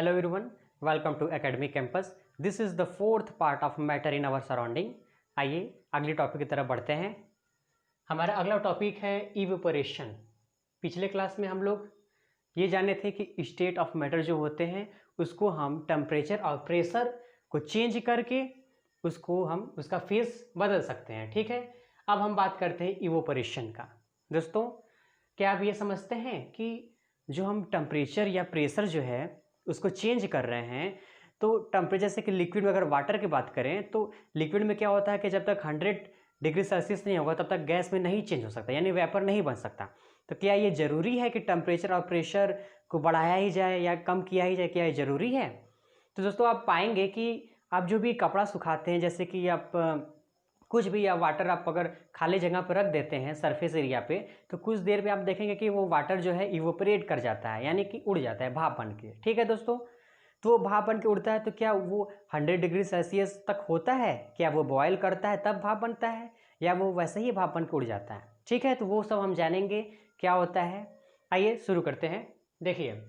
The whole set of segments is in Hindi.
Hello everyone, welcome to Academic Campus. This is the fourth part of matter in our surrounding. आइए अगले टॉपिक की तरफ बढ़ते हैं. हमारा अगला टॉपिक है इवेपोरेशन. पिछले क्लास में हम लोग ये जाने थे कि स्टेट ऑफ मैटर जो होते हैं उसको हम टेम्परेचर और प्रेशर को चेंज करके उसको हम उसका फेस बदल सकते हैं. ठीक है, अब हम बात करते हैं इवेपोरेशन का. दोस्तों, क्या आप ये समझते हैं कि जो हम टेम्परेचर या प्रेशर जो है उसको चेंज कर रहे हैं, तो टेम्परेचर से कि लिक्विड में अगर वाटर की बात करें तो लिक्विड में क्या होता है कि जब तक 100 डिग्री सेल्सियस नहीं होगा तब तक गैस में नहीं चेंज हो सकता, यानी वेपर नहीं बन सकता. तो क्या ये ज़रूरी है कि टेम्परेचर और प्रेशर को बढ़ाया ही जाए या कम किया ही जाए? क्या ये ज़रूरी है? तो दोस्तों, आप पाएंगे कि आप जो भी कपड़ा सुखाते हैं, जैसे कि आप कुछ भी या वाटर आप अगर खाली जगह पर रख देते हैं सरफेस एरिया पे, तो कुछ देर में आप देखेंगे कि वो वाटर जो है इवोपरेट कर जाता है, यानी कि उड़ जाता है भाप बन के. ठीक है दोस्तों, तो वो भाप बन के उड़ता है. तो क्या वो 100 डिग्री सेल्सियस तक होता है? क्या वो बॉयल करता है तब भाप बनता है, या वो वैसे ही भाप बन के उड़ जाता है? ठीक है, तो वो सब हम जानेंगे क्या होता है. आइए शुरू करते हैं. देखिए,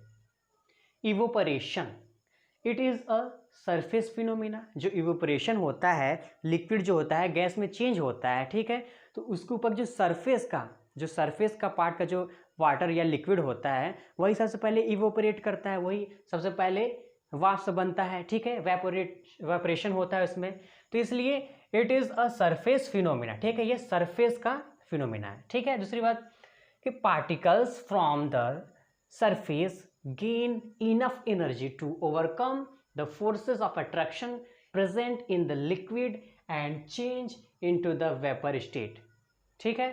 evaporation it is a surface phenomena. जो इवेपोरेशन होता है, लिक्विड जो होता है गैस में चेंज होता है. ठीक है, तो उसके ऊपर जो सरफेस का पार्ट का जो वाटर या लिक्विड होता है वही सबसे पहले इवेपोरेट करता है, वही सबसे पहले वाष्प बनता है. ठीक है, वेपोरेशन होता है उसमें. तो इसलिए it is a surface phenomena. ठीक है, ये सरफेस का फिनोमिना है. ठीक है, दूसरी बात कि particles from the surface gain enough energy to overcome the forces of attraction present in the liquid and change into the vapor state. ठीक है,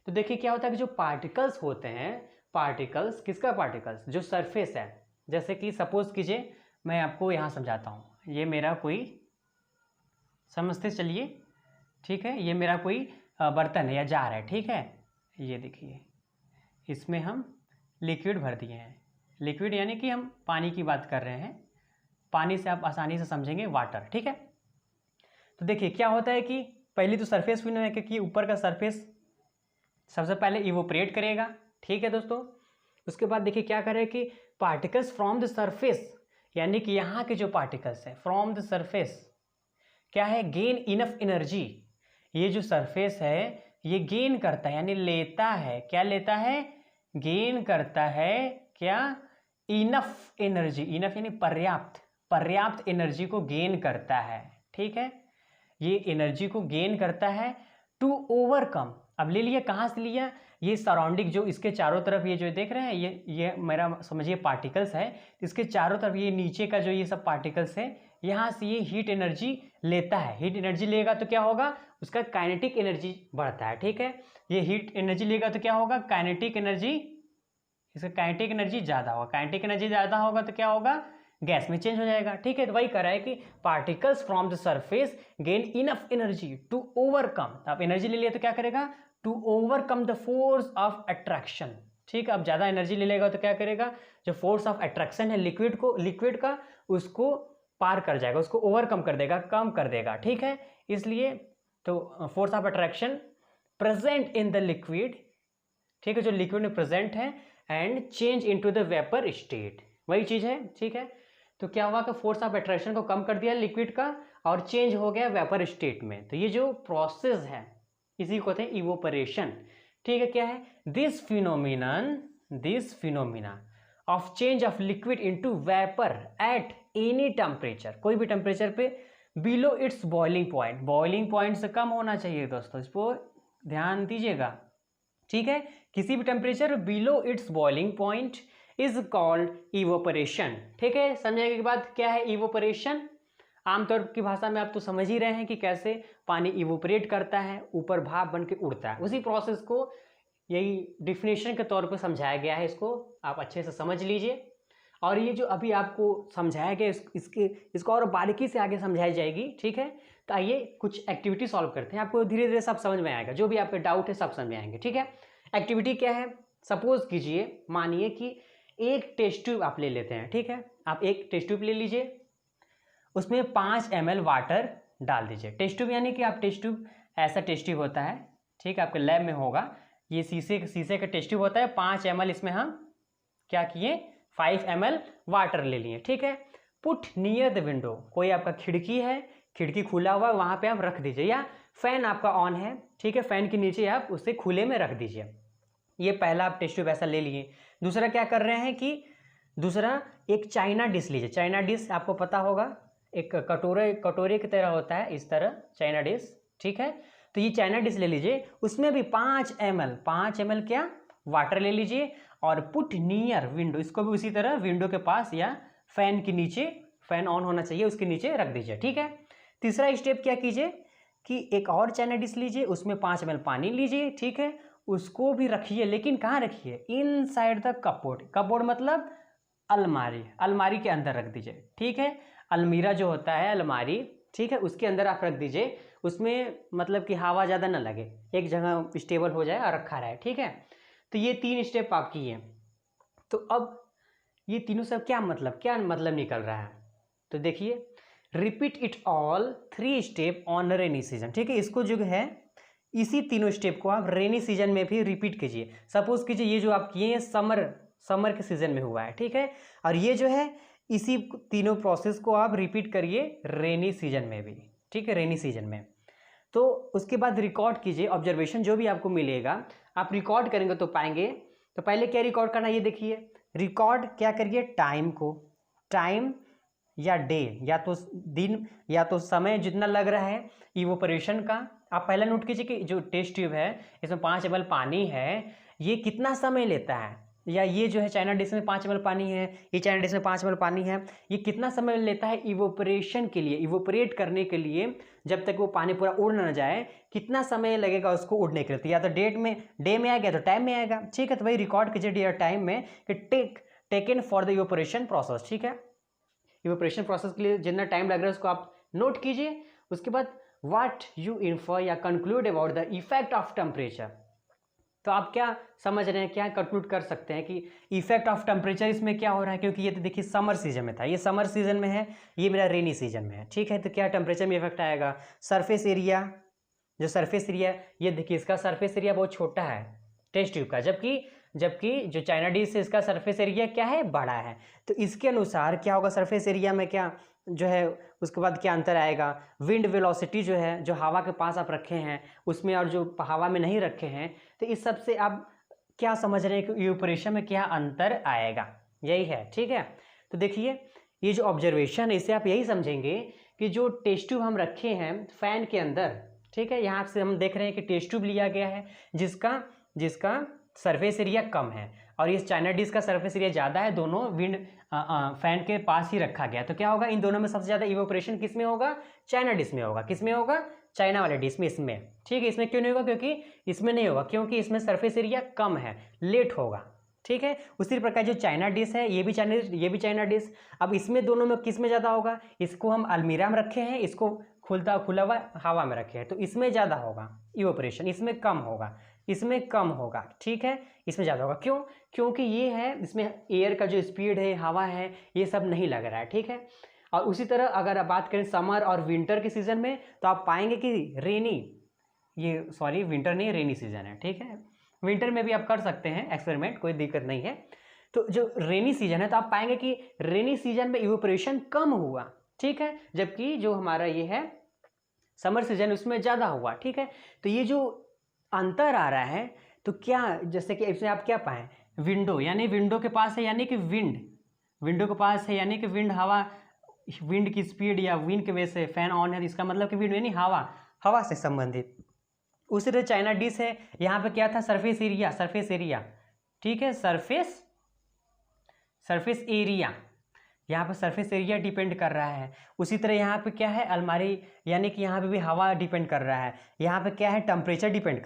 तो देखिए क्या होता है कि जो पार्टिकल्स होते हैं, पार्टिकल्स किसका पार्टिकल्स जो सरफेस है, जैसे कि सपोज कीजिए मैं आपको यहाँ समझाता हूँ. ये मेरा कोई, समझते चलिए, ठीक है, ये मेरा कोई बर्तन है या जार है. ठीक है, ये देखिए इसमें हम लिक्विड भर दिए हैं. लिक्विड यानी कि हम पानी की बात कर रहे हैं. पानी से आप आसानी से समझेंगे वाटर. ठीक है, तो देखिए क्या होता है कि पहली तो सरफेस फिनो है क्योंकि ऊपर का सरफेस सबसे पहले इवोपरेट करेगा. ठीक है दोस्तों, उसके बाद देखिए क्या करे कि पार्टिकल्स फ्रॉम द सरफेस, यानी कि यहाँ के जो पार्टिकल्स है फ्रॉम द सरफेस क्या है, गेन इनफ एनर्जी. ये जो सरफेस है ये गेन करता है, यानी लेता है. क्या लेता है? गेन करता है. क्या? Enough energy. इनफ यानी पर्याप्त एनर्जी को गेन करता है. ठीक है, ये एनर्जी को गेन करता है टू ओवरकम. अब ले लिया, कहाँ से लिया? ये सराउंडिंग जो इसके चारों तरफ ये जो देख रहे हैं, ये मेरा समझिए पार्टिकल्स है. इसके चारों तरफ ये नीचे का जो ये सब पार्टिकल्स है, यहाँ से ये हीट एनर्जी लेता है. हीट एनर्जी लेगा तो क्या होगा, उसका काइनेटिक एनर्जी बढ़ता है. ठीक है, ये हीट एनर्जी लेगा तो क्या होगा, काइनेटिक एनर्जी, इसका काइनेटिक एनर्जी ज़्यादा होगा. काइनेटिक एनर्जी ज़्यादा होगा तो क्या होगा, गैस में चेंज हो जाएगा. ठीक है, तो वही कर रहा है कि particles from the surface gain enough energy to overcome. तो आप एनर्जी ले लिया तो क्या करेगा, to overcome the force of attraction. ठीक है, अब ज़्यादा एनर्जी ले लेगा तो क्या करेगा, जो फोर्स ऑफ अट्रैक्शन है लिक्विड का उसको पार कर जाएगा, उसको ओवरकम कर देगा, कम कर देगा. ठीक है, इसलिए तो force of attraction present in the liquid. ठीक है, जो लिक्विड में प्रेजेंट है and change into the vapour state, वही चीज़ है. ठीक है, तो क्या हुआ कि फोर्स ऑफ अट्रैक्शन को कम कर दिया लिक्विड का और चेंज हो गया वेपर स्टेट में. तो ये जो प्रोसेस है इसी को कहते हैं इवोपरेशन. ठीक है, क्या है, this phenomena of change of liquid into vapour at any temperature, कोई भी टेम्परेचर पे below it's boiling point. Boiling point से कम होना चाहिए दोस्तों, इस पर ध्यान दीजिएगा. ठीक है, किसी भी temperature below it's boiling point is called evaporation. ठीक है, समझने के बाद क्या है इवोपरेशन. आमतौर की भाषा में आप तो समझ ही रहे हैं कि कैसे पानी इवोपरेट करता है, ऊपर भाप बन के उड़ता है. उसी प्रोसेस को यही डिफिनेशन के तौर पे समझाया गया है. इसको आप अच्छे से समझ लीजिए. और ये जो अभी आपको समझाया गया इसको और बारीकी से आगे समझाई जाएगी. ठीक है, तो आइए कुछ एक्टिविटी सॉल्व करते हैं. आपको धीरे धीरे सब समझ में आएगा, जो भी आपके डाउट है सब समझ में आएंगे. ठीक है, एक्टिविटी क्या है, सपोज कीजिए, मानिए कि एक टेस्ट ट्यूब आप ले लेते हैं. ठीक है, आप एक टेस्ट ट्यूब ले लीजिए, उसमें 5 ml वाटर डाल दीजिए. टेस्ट ट्यूब यानी कि आप टेस्ट ट्यूब, ऐसा टेस्ट ट्यूब होता है. ठीक है, आपके लैब में होगा, ये शीशे का टेस्ट ट्यूब होता है. 5 ml इसमें हम क्या किए, 5 ml वाटर ले लिए, ठीक है। पुट नियर द विंडो, कोई आपका खिड़की है, खिड़की खुला हुआ है, वहाँ पे आप रख दीजिए, या फैन आपका ऑन है, ठीक है, फैन के नीचे आप उसे खुले में रख दीजिए। ये पहला आप टेस्ट ट्यूब ऐसा ले लिए। दूसरा क्या कर रहे हैं कि दूसरा एक चाइना डिश लीजिए। चाइना डिश आपको पता होगा, एक कटोरे की तरह होता है, इस तरह चाइना डिश, ठीक है। तो ये चाइना डिश ले लीजिए, उसमें भी 5 ml क्या वाटर ले लीजिए, और पुट नियर विंडो, इसको भी उसी तरह विंडो के पास या फैन के नीचे, फैन ऑन होना चाहिए उसके नीचे रख दीजिए, ठीक है। तीसरा स्टेप क्या कीजिए कि एक और चाइना डिश लीजिए, उसमें 5 ml पानी लीजिए, ठीक है, उसको भी रखिए, लेकिन कहाँ रखिए, इनसाइड द कपबोर्ड। कपबोर्ड मतलब अलमारी, अलमारी के अंदर रख दीजिए, ठीक है। अलमीरा जो होता है, अलमारी, ठीक है, उसके अंदर आप रख दीजिए, उसमें मतलब कि हवा ज़्यादा ना लगे, एक जगह स्टेबल हो जाए और रखा रहे, ठीक है। तो ये 3 स्टेप आप किए। तो अब ये तीनों सब क्या मतलब निकल रहा है, तो देखिए, repeat it all 3 step on rainy season, ठीक है। इसको जो है, इसी तीनों स्टेप को आप रेनी सीजन में भी रिपीट कीजिए। सपोज कीजिए ये जो आप किए हैं समर के सीजन में हुआ है, ठीक है, और ये जो है इसी तीनों प्रोसेस को आप रिपीट करिए रेनी सीजन में भी, ठीक है, रेनी सीजन में। तो उसके बाद रिकॉर्ड कीजिए, ऑब्जर्वेशन जो भी आपको मिलेगा आप रिकॉर्ड करेंगे तो पाएंगे। तो पहले क्या रिकॉर्ड करना है, ये देखिए, रिकॉर्ड क्या करिए, टाइम को, टाइम या डे, या तो दिन या तो समय जितना लग रहा है इवोपरेशन का। आप पहले नोट कीजिए कि जो टेस्ट ट्यूब है इसमें 5 ml पानी है, ये कितना समय लेता है, या ये जो है चाइना डिश में 5 ml पानी है, ये चाइना डिश में 5 ml पानी है, ये कितना समय लेता है इवोपरेशन के लिए, इवोपरेट करने के लिए, जब तक वो पानी पूरा उड़ ना जाए, कितना समय लगेगा उसको उड़ने के लिए। तो या तो डे में आएगा तो टाइम में आएगा, ठीक है। तो भाई रिकॉर्ड कीजिए डे और टाइम में कि taken for the evaporation process, ठीक है। इवोपरेशन प्रोसेस के लिए जितना टाइम लग रहा है उसको आप नोट कीजिए। उसके बाद व्हाट यू इन्फर या conclude about the effect of temperature, तो आप क्या समझ रहे हैं, क्या कंक्लूड कर सकते हैं कि इफेक्ट ऑफ टेम्परेचर इसमें क्या हो रहा है, क्योंकि ये तो देखिए समर सीजन में था, ये समर सीजन में है, ये मेरा रेनी सीजन में है, ठीक है। तो क्या टेम्परेचर में इफेक्ट आएगा, सरफेस एरिया, जो सरफेस एरिया, ये देखिए इसका सरफेस एरिया बहुत छोटा है टेस्ट ट्यूब का, जबकि जो चाइना डिश है इसका सरफेस एरिया क्या है, बड़ा है। तो इसके अनुसार क्या होगा, सरफेस एरिया में क्या जो है, उसके बाद क्या अंतर आएगा, विंड वेलोसिटी जो है, जो हवा के पास आप रखे हैं उसमें और जो हवा में नहीं रखे हैं, तो इस सब से आप क्या समझ रहे हैं कि इवोपरेशन में क्या अंतर आएगा, यही है, ठीक है। तो देखिए, ये जो ऑब्जर्वेशन है इसे आप यही समझेंगे कि जो टेस्ट ट्यूब हम रखे हैं फैन के अंदर, ठीक है, यहाँ से हम देख रहे हैं कि टेस्ट ट्यूब लिया गया है जिसका सरफेस एरिया कम है, और इस चाइना डिश का सरफेस एरिया ज़्यादा है, दोनों विंड फैन के पास ही रखा गया। तो क्या होगा, इन दोनों में सबसे ज़्यादा इवोपरेशन किस में होगा, चाइना डिश में होगा। किस में होगा, चाइना वाले डिश में, इसमें, ठीक है। इसमें क्यों नहीं होगा, क्योंकि इसमें नहीं होगा, क्योंकि इसमें सरफेस एरिया कम है, लेट होगा, ठीक है। उसी प्रकार जो चाइना डिश है ये भी चाइना डिश, अब इसमें दोनों में किस में ज़्यादा होगा, इसको हम अलमीरा में रखे हैं, इसको खुला हुआ हवा में रखे हैं, तो इसमें ज़्यादा होगा इवोपरेशन, इसमें कम होगा, ठीक है, इसमें ज़्यादा होगा। क्यों, क्योंकि ये है, इसमें एयर का जो स्पीड है, हवा है, ये सब नहीं लग रहा है, ठीक है। और उसी तरह अगर आप बात करें समर और विंटर के सीज़न में, तो आप पाएंगे कि विंटर नहीं, रेनी सीजन है, ठीक है। विंटर में भी आप कर सकते हैं एक्सपेरिमेंट, कोई दिक्कत नहीं है। तो जो रेनी सीजन है, तो आप पाएंगे कि रेनी सीजन में इवोपरेशन कम हुआ, ठीक है, जबकि जो हमारा ये है समर सीजन उसमें ज़्यादा हुआ, ठीक है। तो ये जो अंतर आ रहा है, तो क्या, जैसे कि इसमें आप क्या पाएं, विंडो के पास है यानी कि विंडो के पास है यानी कि विंड की स्पीड या विंड की वजह से फैन ऑन है, इसका मतलब कि विंड यानी हवा से संबंधित। उसी तरह चाइना डिश है, यहाँ पे क्या था, सरफेस एरिया, ठीक है, सरफेस एरिया, यहाँ पे सरफेस एरिया डिपेंड कर रहा है। उसी तरह यहाँ पे क्या है, अलमारी, यानी कि यहाँ पे भी हवा डिपेंड कर रहा है। यहाँ पे क्या है, टेम्परेचर डिपेंड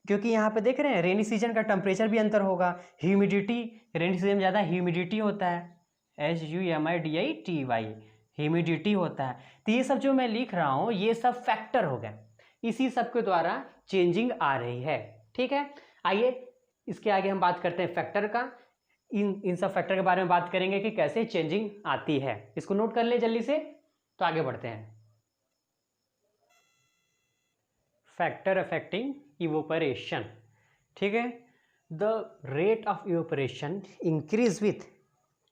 क्योंकि यहाँ पे देख रहे हैं रेनी सीजन का टेम्परेचर भी अंतर होगा। ह्यूमिडिटी, रेनी सीजन में ज़्यादा ह्यूमिडिटी होता है, HUMIDITY, ह्यूमिडिटी होता है। तो ये सब जो मैं लिख रहा हूँ ये सब फैक्टर हो गए, इसी सब के द्वारा चेंजिंग आ रही है, ठीक है। आइए इसके आगे हम बात करते हैं फैक्टर का। इन सब फैक्टर के बारे में बात करेंगे कि कैसे चेंजिंग आती है। इसको नोट कर ले जल्दी से, तो आगे बढ़ते हैं। फैक्टर अफेक्टिंग इवोपरेशन, ठीक है। The rate of evaporation increase with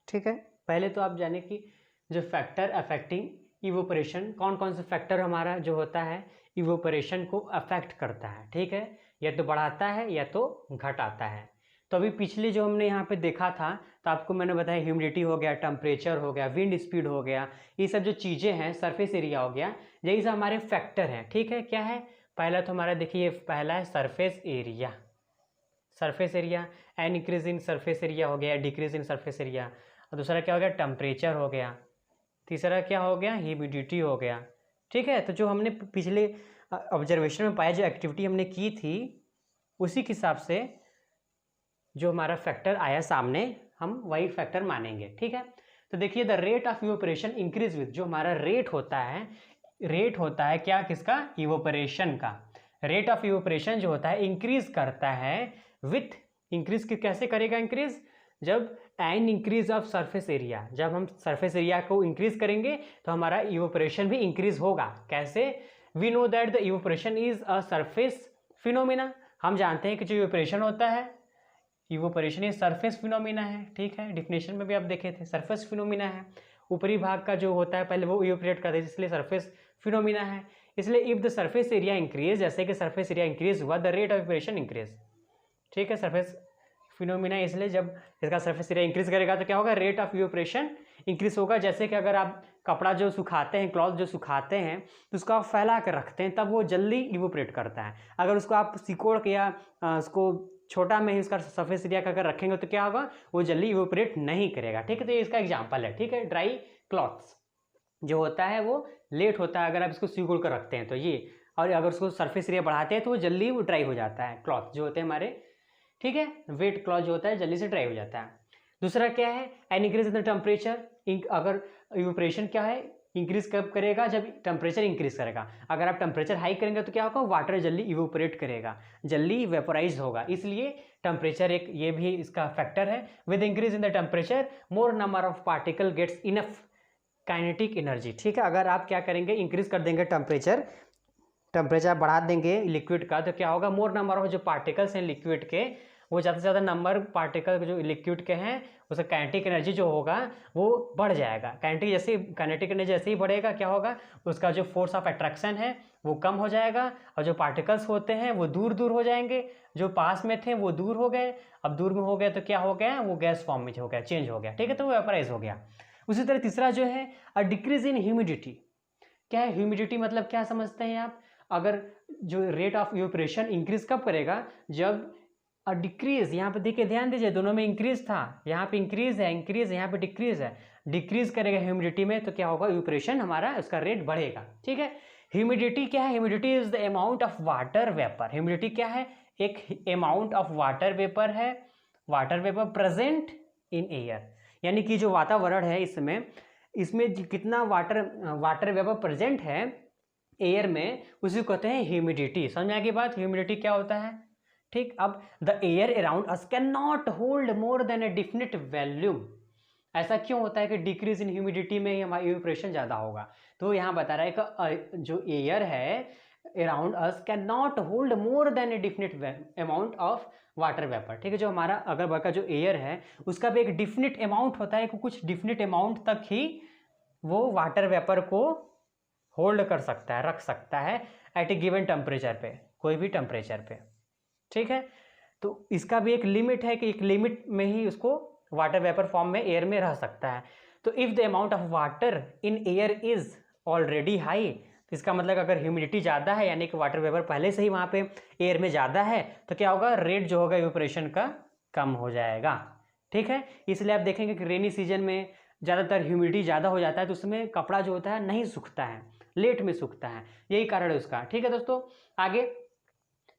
ठीक है, पहले तो आप जाने कि जो फैक्टर अफेक्टिंग इवोपरेशन, कौन कौन से फैक्टर हमारा जो होता है इवोपरेशन को अफेक्ट करता है। ठीक है, या तो बढ़ाता है या तो घटाता है। तो अभी पिछले जो हमने यहाँ पे देखा था, तो आपको मैंने बताया ह्यूमिडिटी हो गया, टेम्परेचर हो गया, विंड स्पीड हो गया, ये सब जो चीज़ें हैं, सरफेस एरिया हो गया, यही सब हमारे फैक्टर हैं। ठीक है, क्या है, पहला तो हमारा देखिए, पहला है surface area. Surface area, an increase in surface area हो गया, डिक्रीज इन सरफेस एरिया। और दूसरा क्या हो गया, टेम्परेचर हो गया। तीसरा क्या हो गया, ह्यूमिडिटी हो गया। ठीक है, तो जो हमने पिछले ऑब्जर्वेशन में पाया, जो एक्टिविटी हमने की थी, उसी के हिसाब से जो हमारा फैक्टर आया सामने, हम वही फैक्टर मानेंगे। ठीक है, तो देखिए the rate of evaporation increase with, जो हमारा रेट होता है क्या, किसका, इवोपरेशन का। रेट ऑफ इवोपरेशन जो होता है इंक्रीज करता है विथ, इंक्रीज कैसे करेगा, इंक्रीज जब an increase of surface area, जब हम सरफेस एरिया को इंक्रीज करेंगे तो हमारा इवोपरेशन भी इंक्रीज होगा। कैसे, we know that the evaporation is a surface phenomena, हम जानते हैं कि जो इवोपरेशन होता है, इवोपरेशन ये सरफेस फिनोमिना है। ठीक है, डिफिनेशन में भी आप देखे थे, सरफेस फिनोमिना है, ऊपरी भाग का जो होता है पहले वो इवोपरेट करता है, इसलिए सरफेस फिनोमिना है। इसलिए if the surface area increase, जैसे कि सरफेस एरिया इंक्रीज हुआ, the rate of evaporation increase. ठीक है, सरफेस फिनोमिना, इसलिए जब इसका सरफेस एरिया इंक्रीज करेगा तो क्या होगा, रेट ऑफ इवोपरेशन इंक्रीज होगा। जैसे कि अगर आप कपड़ा जो सुखाते हैं, क्लॉथ जो सुखाते हैं, तो उसको आप फैला कर रखते हैं, तब वो जल्दी इवोपरेट करता है। अगर उसको आप सिकोड़ के या उसको छोटा में ही उसका सरफेस एरिया का अगर रखेंगे तो क्या होगा, वो जल्दी इवोपरेट नहीं करेगा। ठीक है, तो ये इसका एग्जाम्पल है। ठीक है, ड्राई क्लॉथ्स जो होता है वो लेट होता है, अगर आप इसको सिकोड़ कर रखते हैं तो ये, और अगर उसको सरफेस एरिया बढ़ाते हैं तो वो जल्दी वो ड्राई हो जाता है, क्लॉथ जो होते हैं हमारे। ठीक है, वेट क्लॉथ जो होता है जल्दी से ड्राई हो जाता है। दूसरा क्या है, an increase in the temperature, अगर इवोपरेशन क्या है, इंक्रीज कब करेगा, जब टेम्परेचर इंक्रीज करेगा। अगर आप टेम्परेचर हाई करेंगे तो क्या होगा, वाटर जल्दी इवोपरेट करेगा, जल्दी वेपोराइज होगा, इसलिए टेम्परेचर एक ये भी इसका फैक्टर है। With increase in the temperature more number of particle gets enough kinetic energy. ठीक है, अगर आप क्या करेंगे, इंक्रीज कर देंगे टेम्परेचर बढ़ा देंगे लिक्विड का, तो क्या होगा, मोर नंबर ऑफ जो पार्टिकल्स हैं लिक्विड के, वो ज़्यादा से ज़्यादा नंबर पार्टिकल जो लिक्विड के हैं, उसका काइनेटिक एनर्जी जो होगा वो बढ़ जाएगा। काइनेटिक एनर्जी जैसे ही बढ़ेगा, क्या होगा, उसका जो फोर्स ऑफ अट्रैक्शन है वो कम हो जाएगा, और जो पार्टिकल्स होते हैं वो दूर दूर हो जाएंगे, जो पास में थे वो दूर हो गए। अब दूर में हो गए तो क्या हो गया, वो गैस फॉर्म में हो गया, चेंज हो गया। ठीक है, तो वो वेपराइज हो गया। उसी तरह तीसरा जो है, अ डिक्रीज इन ह्यूमिडिटी। क्या है ह्यूमिडिटी, मतलब क्या समझते हैं आप, अगर जो रेट ऑफ इवोपरेशन इंक्रीज कब करेगा, जब डिक्रीज, यहाँ पे देखिए ध्यान दीजिए, दोनों में इंक्रीज था, यहाँ पे इंक्रीज है, यहाँ पे डिक्रीज है, डिक्रीज करेगा ह्यूमिडिटी में तो क्या होगा, इवोपरेशन हमारा उसका रेट बढ़ेगा। ठीक है, ह्यूमिडिटी क्या है, humidity is the amount of water vapour. Humidity क्या है, एक अमाउंट ऑफ वाटर वेपर है, water vapour present in air, यानी कि जो वातावरण है इसमें कितना वाटर वेपर प्रेजेंट है एयर में, उसी को कहते हैं ह्यूमिडिटी। समझ में आ गई बात, ह्यूमिडिटी क्या होता है। ठीक, अब the air around us can not hold more than A definite volume. ऐसा क्यों होता है कि डिक्रीज इन ह्यूमिडिटी में ही हमारा इवोपरेशन ज़्यादा होगा। तो यहाँ बता रहा है कि जो एयर है around us can not hold more than A definite amount of water vapour. ठीक है, जो हमारा अगल बगल का जो एयर है उसका भी एक डिफिनिट अमाउंट होता है कि कुछ डिफिनिट अमाउंट तक ही वो वाटर वेपर को होल्ड कर सकता है, रख सकता है एट ए गिवन टेम्परेचर पे, कोई भी टेम्परेचर पे। ठीक है, तो इसका भी एक लिमिट है कि एक लिमिट में ही उसको वाटर वेपर फॉर्म में एयर में रह सकता है। तो if the amount of water in air is already high, तो इसका मतलब अगर ह्यूमिडिटी ज़्यादा है, यानी कि वाटर वेपर पहले से ही वहाँ पे एयर में ज़्यादा है, तो क्या होगा, रेट जो होगा इवोपरेशन का कम हो जाएगा। ठीक है, इसलिए आप देखेंगे कि रेनी सीजन में ज़्यादातर ह्यूमिडिटी ज़्यादा हो जाता है, तो उसमें कपड़ा जो होता है नहीं सूखता है, लेट में सूखता है, यही कारण है उसका। ठीक है दोस्तों, आगे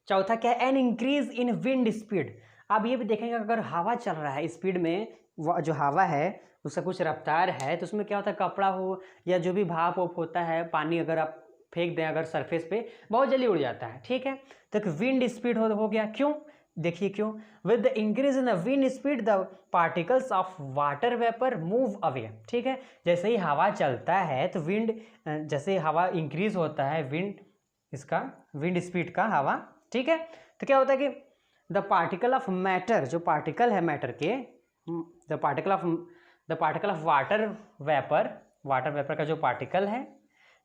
चौथा क्या है, an increase in wind speed. आप ये भी देखेंगे अगर हवा चल रहा है स्पीड में, जो हवा है उसका कुछ रफ्तार है, तो उसमें क्या होता है, कपड़ा हो या जो भी भाप वोप होता है, पानी अगर आप फेंक दें अगर सरफेस पे, बहुत जल्दी उड़ जाता है। ठीक है, तो विंड स्पीड हो गया, क्यों, देखिए क्यों, with the increase in the wind speed the particles of water vapour move away. ठीक है, जैसे ही हवा चलता है तो विंड, जैसे हवा इंक्रीज होता है विंड स्पीड का हवा, ठीक है, तो क्या होता है कि द पार्टिकल ऑफ मैटर, जो पार्टिकल है मैटर के, the particle of the particle of water vapour का जो पार्टिकल है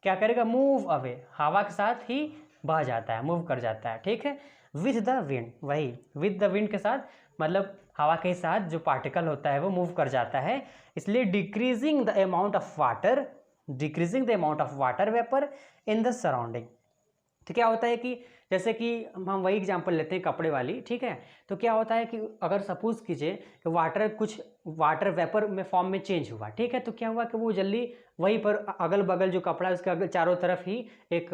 क्या करेगा, मूव अवे, हवा के साथ ही बह जाता है, मूव कर जाता है, ठीक है। विथ द विंड, वही विथ द विंड के साथ, मतलब हवा के साथ जो पार्टिकल होता है वो मूव कर जाता है, इसलिए decreasing the amount of water vapour in the surrounding. तो क्या होता है कि जैसे कि हम वही एग्जांपल लेते हैं कपड़े वाली, ठीक है। तो क्या होता है कि अगर सपोज कीजिए कि वाटर वेपर में फॉर्म में चेंज हुआ, ठीक है, तो क्या हुआ कि वो जल्दी वहीं पर अगल बगल जो कपड़ा है उसके अगल चारों तरफ ही एक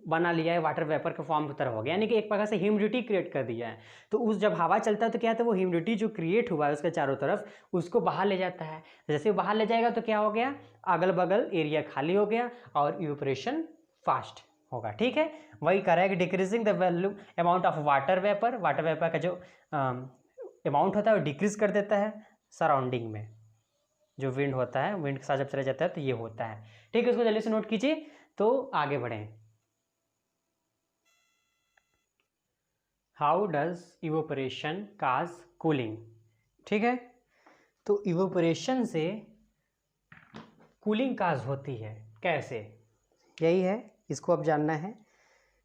बना लिया है, वाटर वेपर के फॉर्म की तरह हो गया, यानी कि एक प्रकार से ह्यूमिडिटी क्रिएट कर दिया है। तो उस जब हवा चलता है तो क्या होता है, वो ह्यूमिडिटी जो क्रिएट हुआ है उसके चारों तरफ उसको बाहर ले जाता है। जैसे वो बाहर ले जाएगा तो क्या हो गया, अगल बगल एरिया खाली हो गया और इवेपोरेशन फास्ट होगा, ठीक है। वही करेगा कि decreasing the value amount of water vapour का जो अमाउंट होता है वो डिक्रीज कर देता है सराउंडिंग में, जो विंड होता है, विंड के साथ जब चला जाता है तो ये होता है, ठीक है। इसको जल्दी से नोट कीजिए तो आगे बढ़ें। How does evaporation cause cooling, ठीक है। तो इवेपोरेशन से कूलिंग काज होती है, कैसे, यही है, इसको अब जानना है।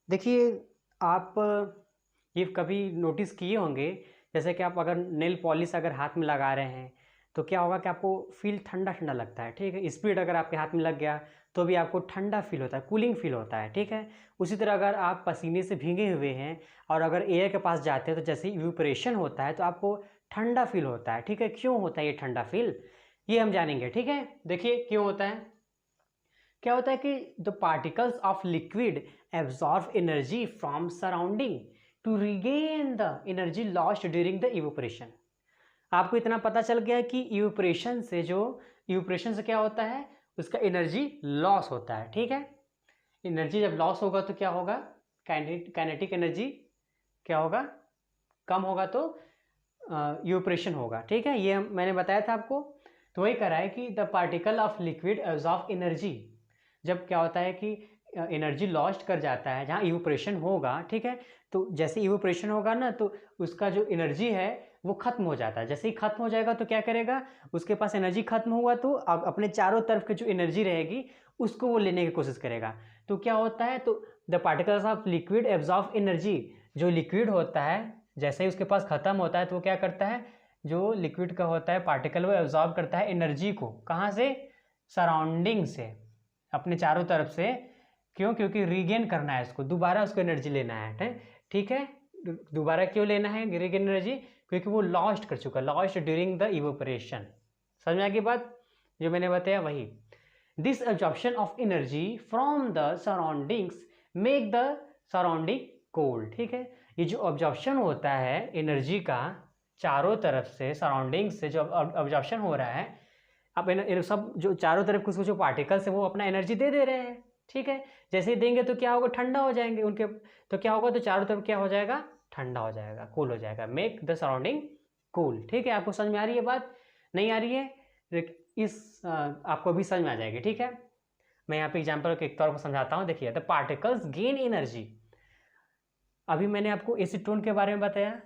देखिए आप ये कभी नोटिस किए होंगे, जैसे कि आप अगर नेल पॉलिश अगर हाथ में लगा रहे हैं तो क्या होगा कि आपको फील ठंडा ठंडा लगता है, ठीक है। स्पीड अगर आपके हाथ में लग गया तो भी आपको ठंडा फील होता है, कूलिंग फील होता है, ठीक है। उसी तरह अगर आप पसीने से भीगे हुए हैं और अगर एयर के पास जाते हैं तो जैसे इवेपोरेशन होता है तो आपको ठंडा फील होता है, ठीक है। क्यों होता है ये ठंडा फील, ये हम जानेंगे, ठीक है। देखिए क्यों होता है, क्या होता है कि the particles of liquid absorb energy from surrounding to regain the energy lost during the evaporation. आपको इतना पता चल गया कि इवेपोरेशन से क्या होता है, उसका एनर्जी लॉस होता है, ठीक है। एनर्जी जब लॉस होगा तो क्या होगा, काइनेटिक एनर्जी क्या होगा, कम होगा तो इवेपोरेशन होगा, ठीक है। ये मैंने बताया था आपको। तो वही करा है कि the particle of liquid absorb energy, जब क्या होता है कि एनर्जी लॉस्ट कर जाता है जहाँ इवेपोरेशन होगा, ठीक है। तो जैसे इवेपोरेशन होगा ना तो उसका जो एनर्जी है वो खत्म हो जाता है। जैसे ही खत्म हो जाएगा तो क्या करेगा, उसके पास एनर्जी खत्म हुआ तो अब अपने चारों तरफ की जो एनर्जी रहेगी उसको वो लेने की कोशिश करेगा। तो क्या होता है, तो the particles of liquid absorb energy, जो लिक्विड होता है जैसे ही उसके पास खत्म होता है तो वो क्या करता है, जो लिक्विड का होता है पार्टिकल वो एब्जॉर्ब करता है एनर्जी को, कहाँ से, सराउंडिंग से, अपने चारों तरफ से। क्यों, क्योंकि रीगेन करना है उसको, दोबारा उसको एनर्जी लेना है, ठीक है। दोबारा क्यों लेना है रीगेन एनर्जी, क्योंकि वो लॉस्ट कर चुका, लॉस्ट ड्यूरिंग द इवेपोरेशन। समझ में आ गई बात जो मैंने बताया वही। This absorption of energy from the surroundings make the surrounding cold, ठीक है। ये जो ऑब्जॉर्प्शन होता है एनर्जी का चारों तरफ से, सराउंडिंग से जो ऑब्जॉर्प्शन हो रहा है, अब सब जो चारों तरफ कुछ जो पार्टिकल्स है वो अपना एनर्जी दे रहे हैं, ठीक है। जैसे ही देंगे तो क्या होगा, ठंडा हो जाएंगे उनके, तो क्या होगा, तो चारों तरफ क्या हो जाएगा, ठंडा हो जाएगा, कूल हो जाएगा, मेक द सराउंडिंग कूल, ठीक है। आपको समझ में आ रही है बात, नहीं आ रही है, आपको भी समझ में आ जाएगी, ठीक है। मैं यहाँ पे एग्जाम्पल के तौर पर समझाता हूँ। देखिए द पार्टिकल्स गेन एनर्जी, अभी मैंने आपको एसीटोन के बारे में बताया,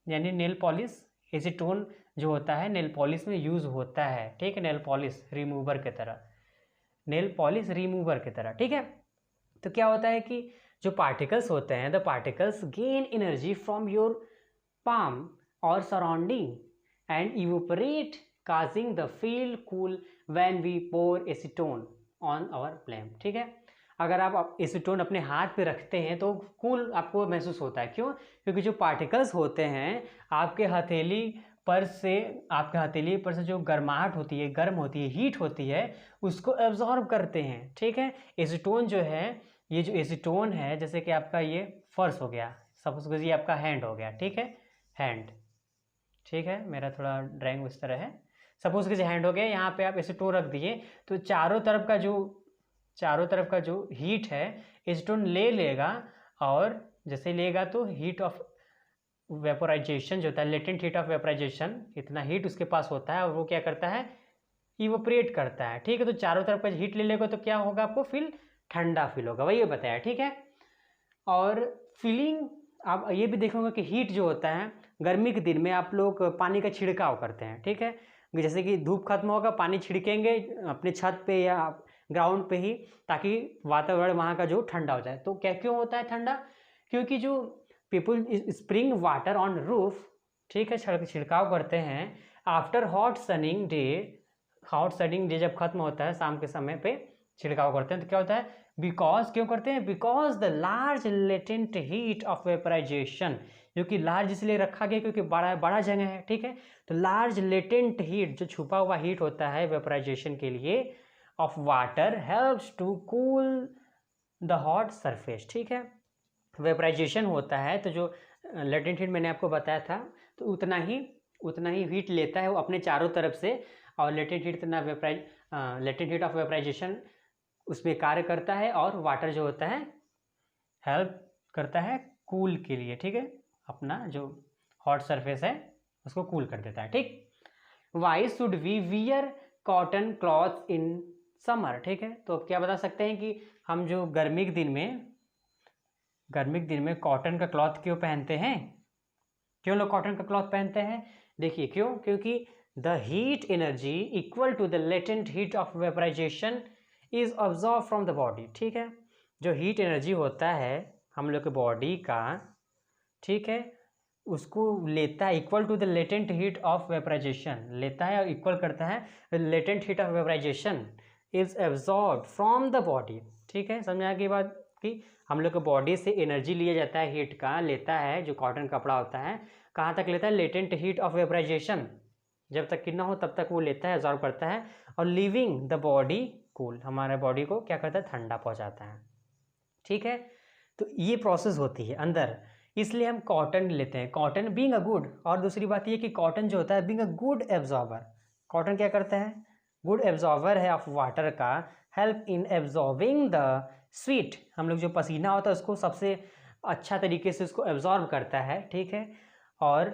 यानी नेल पॉलिश, एसीटोन जो होता है नेल पॉलिश में यूज होता है, ठीक है, नेल पॉलिश रिमूवर की तरह, ठीक है। तो क्या होता है कि जो पार्टिकल्स होते हैं, the particles gain energy from your palm और surrounding and evaporate causing the feel cool when we pour acetone on our flame, ठीक है। अगर आप एसीटोन अपने हाथ पे रखते हैं तो कूल आपको महसूस होता है, क्यों, क्योंकि जो पार्टिकल्स होते हैं आपके हथेली पर से जो गर्माहट होती है, गर्म होती है, हीट होती है, उसको एब्जॉर्ब करते हैं, ठीक है। एसीटोन जो है, ये जो एसीटोन है, जैसे कि आपका ये फर्श हो गया, सपोज ये आपका हैंड हो गया, ठीक है, हैंड, ठीक है, मेरा थोड़ा ड्राइंग उस तरह है, सपोज कि हैंड हो गया, यहाँ पे आप एसीटोन रख दिए तो चारों तरफ का जो हीट है एसीटोन ले लेगा, और जैसे लेगा तो हीट ऑफ वेपोराइजेशन जो होता है, लेटेंट हीट ऑफ वेपोराइजेशन, इतना हीट उसके पास होता है और वो क्या करता है, इवेपोरेट करता है, ठीक है। तो चारों तरफ का हीट ले लेगा तो क्या होगा, आपको ठंडा फील होगा, वही बताया, ठीक है। और फीलिंग आप ये भी देखोगे कि हीट जो होता है, गर्मी के दिन में आप लोग पानी का छिड़काव करते हैं, ठीक है, जैसे कि धूप खत्म होगा, पानी छिड़केंगे अपने छत पे या ग्राउंड पे ही, ताकि वातावरण वहाँ का जो ठंडा हो जाए। तो क्या क्यों होता है ठंडा? क्योंकि जो people spring water on roof, ठीक है, छिड़काव करते हैं आफ्टर हॉट सनिंग डे जब खत्म होता है शाम के समय पे छिड़काव करते हैं, तो क्या होता है? बिकॉज क्यों करते हैं? Because the large latent heat of vaporisation, जो कि लार्ज इसलिए रखा गया क्योंकि बड़ा जगह है, ठीक है। तो लार्ज लेटेंट हीट, जो छुपा हुआ हीट होता है वेपराइजेशन के लिए of water, helps to cool the hot surface, ठीक है। वेपराइजेशन होता है तो जो लेटेंट हीट मैंने आपको बताया था, तो उतना ही हीट लेता है वो अपने चारों तरफ से, और लेटेंट हीट ऑफ वेपराइजेशन उसमें कार्य करता है, और वाटर जो होता है हेल्प करता है कूल के लिए, ठीक है, अपना जो हॉट सरफेस है उसको कूल कर देता है, ठीक। Why should we wear cotton cloth in summer, ठीक है। तो अब क्या बता सकते हैं कि हम जो गर्मी के दिन में कॉटन का क्लॉथ क्यों पहनते हैं? क्यों लोग कॉटन का क्लॉथ पहनते हैं? देखिए क्यों, क्योंकि the heat energy equal to the latent heat of vaporisation is absorb from the body, ठीक है। जो हीट एनर्जी होता है हम लोग के बॉडी का, ठीक है, उसको लेता है equal to the latent heat of vaporisation, लेता है और इक्वल करता है latent heat of vaporisation is absorb from the body, ठीक है। समझ आ गई बात कि हम लोग के बॉडी से एनर्जी लिया जाता है, हीट का लेता है, जो कॉटन कपड़ा होता है कहाँ तक लेता है? लेटेंट हीट ऑफ वेपराइजेशन, जब तक कि ना हो तब तक वो लेता है, एब्जॉर्ब करता है, और लिविंग द बॉडी कूल, हमारे बॉडी को क्या करता है? ठंडा पहुँचाता है, ठीक है। तो ये प्रोसेस होती है अंदर, इसलिए हम कॉटन लेते हैं, कॉटन बीइंग अ गुड। और दूसरी बात ये कि कॉटन जो होता है being a good absorber, cotton क्या करता है? गुड एब्जॉर्बर है ऑफ वाटर का, help in absorbing the sweet, हम लोग जो पसीना होता है उसको सबसे अच्छा तरीके से उसको एब्जॉर्ब करता है, ठीक है, और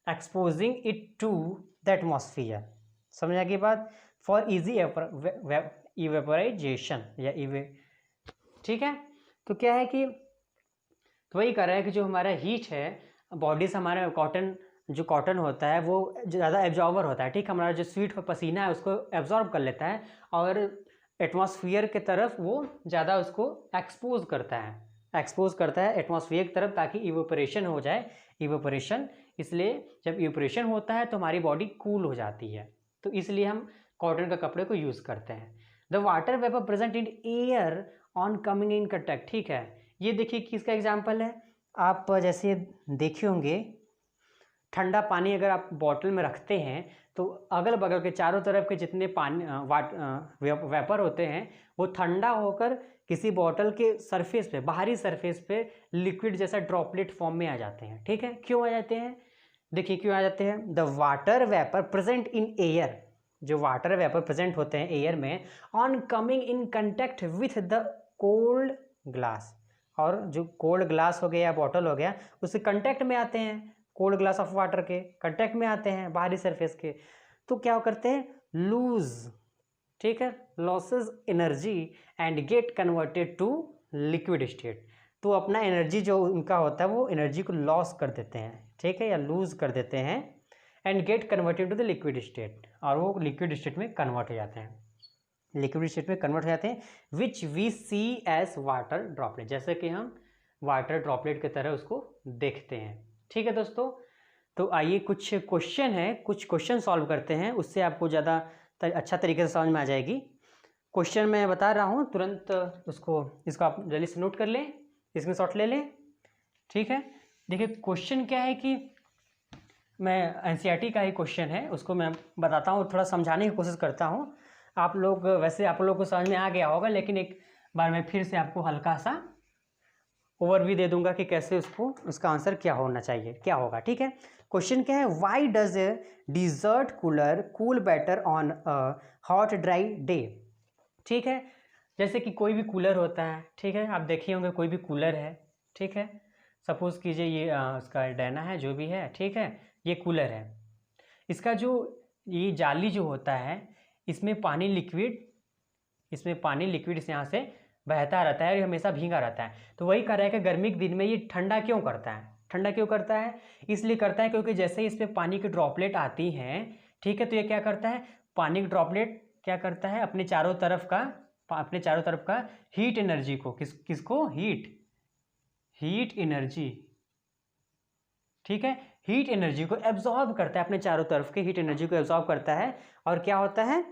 exposing it to the atmosphere. समझ आ गई बात? फॉर इजी इवेपोराइजेशन या ठीक है। तो क्या है कि तो वही कर रहा है कि जो हमारा हीट है बॉडी से, हमारा कॉटन होता है वो ज़्यादा एब्जॉर्बर होता है, ठीक। हमारा जो स्वीट पसीना है उसको एब्जॉर्ब कर लेता है, और एटमॉस्फेयर के तरफ वो ज़्यादा उसको एक्सपोज करता है एटमॉस्फेयर की तरफ, ताकि इवेपोरेशन हो जाए, इवेपोरेशन। इसलिए जब इवेपोरेशन होता है तो हमारी बॉडी कूल हो जाती है, तो इसलिए हम कॉटन के कपड़े को यूज़ करते हैं। The water vapour present in air on coming in contact, ठीक है। ये देखिए किसका एग्जाम्पल है, आप जैसे देखे होंगे ठंडा पानी अगर आप बॉटल में रखते हैं तो अगल बगल के चारों तरफ के जितने पानी वेपर होते हैं वो ठंडा होकर किसी बॉटल के सरफेस पे, बाहरी सरफेस पे लिक्विड जैसा ड्रॉपलेट फॉर्म में आ जाते हैं, ठीक है। क्यों आ जाते हैं? देखिए क्यों आ जाते हैं। The water vapour present in air, जो वाटर वेपर प्रेजेंट होते हैं एयर में, on coming in contact with the cold glass, और जो कोल्ड ग्लास हो गया या बॉटल हो गया उससे कंटेक्ट में आते हैं, कोल्ड ग्लास ऑफ वाटर के कंटेक्ट में आते हैं बाहरी सरफेस के, तो क्या करते हैं? लूज, ठीक है, losses energy and get converted to liquid state. तो अपना एनर्जी जो उनका होता है वो एनर्जी को लॉस कर देते हैं, ठीक है, या लूज कर देते हैं, and get converted to the liquid state, और वो लिक्विड स्टेट में कन्वर्ट हो जाते हैं, लिक्विड स्टेट में कन्वर्ट हो जाते हैं, which we see as water droplet, जैसे कि हम वाटर ड्रॉपलेट की तरह उसको देखते हैं, ठीक है दोस्तों। तो आइए कुछ क्वेश्चन है, कुछ क्वेश्चन सॉल्व करते हैं, उससे आपको ज़्यादा अच्छा तरीके से समझ में आ जाएगी। क्वेश्चन मैं बता रहा हूँ, तुरंत इसको आप जल्दी से नोट कर लें, स्क्रीनशॉट ले लें, ठीक है। देखिए क्वेश्चन क्या है कि मैं एनसीईआरटी का ही क्वेश्चन है, उसको मैं बताता हूँ, थोड़ा समझाने की कोशिश करता हूँ। आप लोग वैसे आप लोग को समझ में आ गया होगा, लेकिन एक बार मैं फिर से आपको हल्का सा ओवरव्यू दे दूंगा कि कैसे उसका आंसर क्या होना चाहिए, क्या होगा, ठीक है। क्वेश्चन क्या है? Why does a desert cooler cool better on a hot dry day, ठीक है। जैसे कि कोई भी कूलर होता है, ठीक है, आप देखे होंगे कोई भी कूलर है, ठीक है, सपोज कीजिए ये उसका डायना है, जो भी है, ठीक है, ये कूलर है, इसका जो ये जाली जो होता है इसमें पानी लिक्विड इस यहाँ से बहता रहता है और हमेशा भीगा रहता है। तो वही कह रहा है कि गर्मी के दिन में ये ठंडा क्यों करता है? इसलिए करता है क्योंकि जैसे ही इस पर पानी की ड्रॉपलेट आती हैं, ठीक है। तो ये क्या करता है, पानी का ड्रॉपलेट क्या करता है, अपने चारों तरफ का हीट एनर्जी को किसको हीट एनर्जी, ठीक है, हीट एनर्जी को एब्जॉर्ब करता है, अपने चारों तरफ के हीट एनर्जी को एब्जॉर्ब करता है और क्या होता है,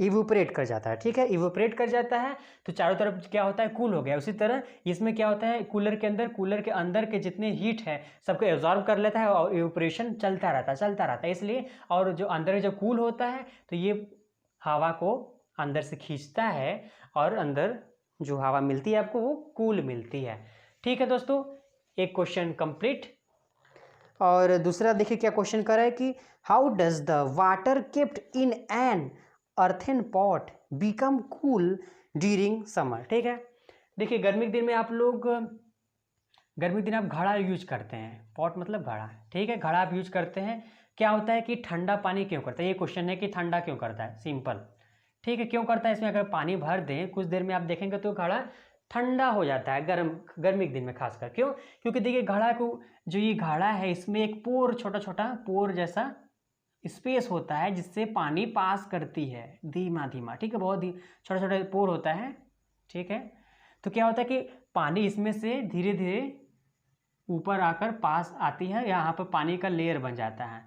इवोपरेट कर जाता है। ठीक है, इवोपरेट कर जाता है तो चारों तरफ क्या होता है, कूल हो गया। उसी तरह इसमें क्या होता है, कूलर के अंदर के जितने हीट है सबको एब्जॉर्ब कर लेता है और इवोपरेशन चलता रहता है इसलिए। और जो अंदर जब कूल होता है तो ये हवा को अंदर से खींचता है और अंदर जो हवा मिलती है आपको वो कूल मिलती है। ठीक है दोस्तों, एक क्वेश्चन कंप्लीट। और दूसरा देखिए क्या क्वेश्चन कर रहा है कि how does the water kept in an earthen pot become cool during summer. ठीक है, देखिए गर्मी के दिन में आप घड़ा यूज करते हैं, पॉट मतलब घड़ा, ठीक है, घड़ा आप यूज करते हैं। क्या होता है कि ठंडा पानी क्यों करता है, ये क्वेश्चन है कि ठंडा क्यों करता है, सिंपल, ठीक है, क्यों करता है। इसमें अगर पानी भर दें कुछ देर में आप देखेंगे तो घड़ा ठंडा हो जाता है गर्मी के दिन में खासकर। क्यों, क्योंकि देखिए घड़ा को, जो ये घड़ा है इसमें एक पोर, छोटा छोटा पोर जैसा स्पेस होता है जिससे पानी पास करती है धीमा धीमा, ठीक है, बहुत ही छोटा छोटा पोर होता है। ठीक है, तो क्या होता है कि पानी इसमें से धीरे धीरे ऊपर आकर पास आती है, यहाँ पर पानी का लेयर बन जाता है।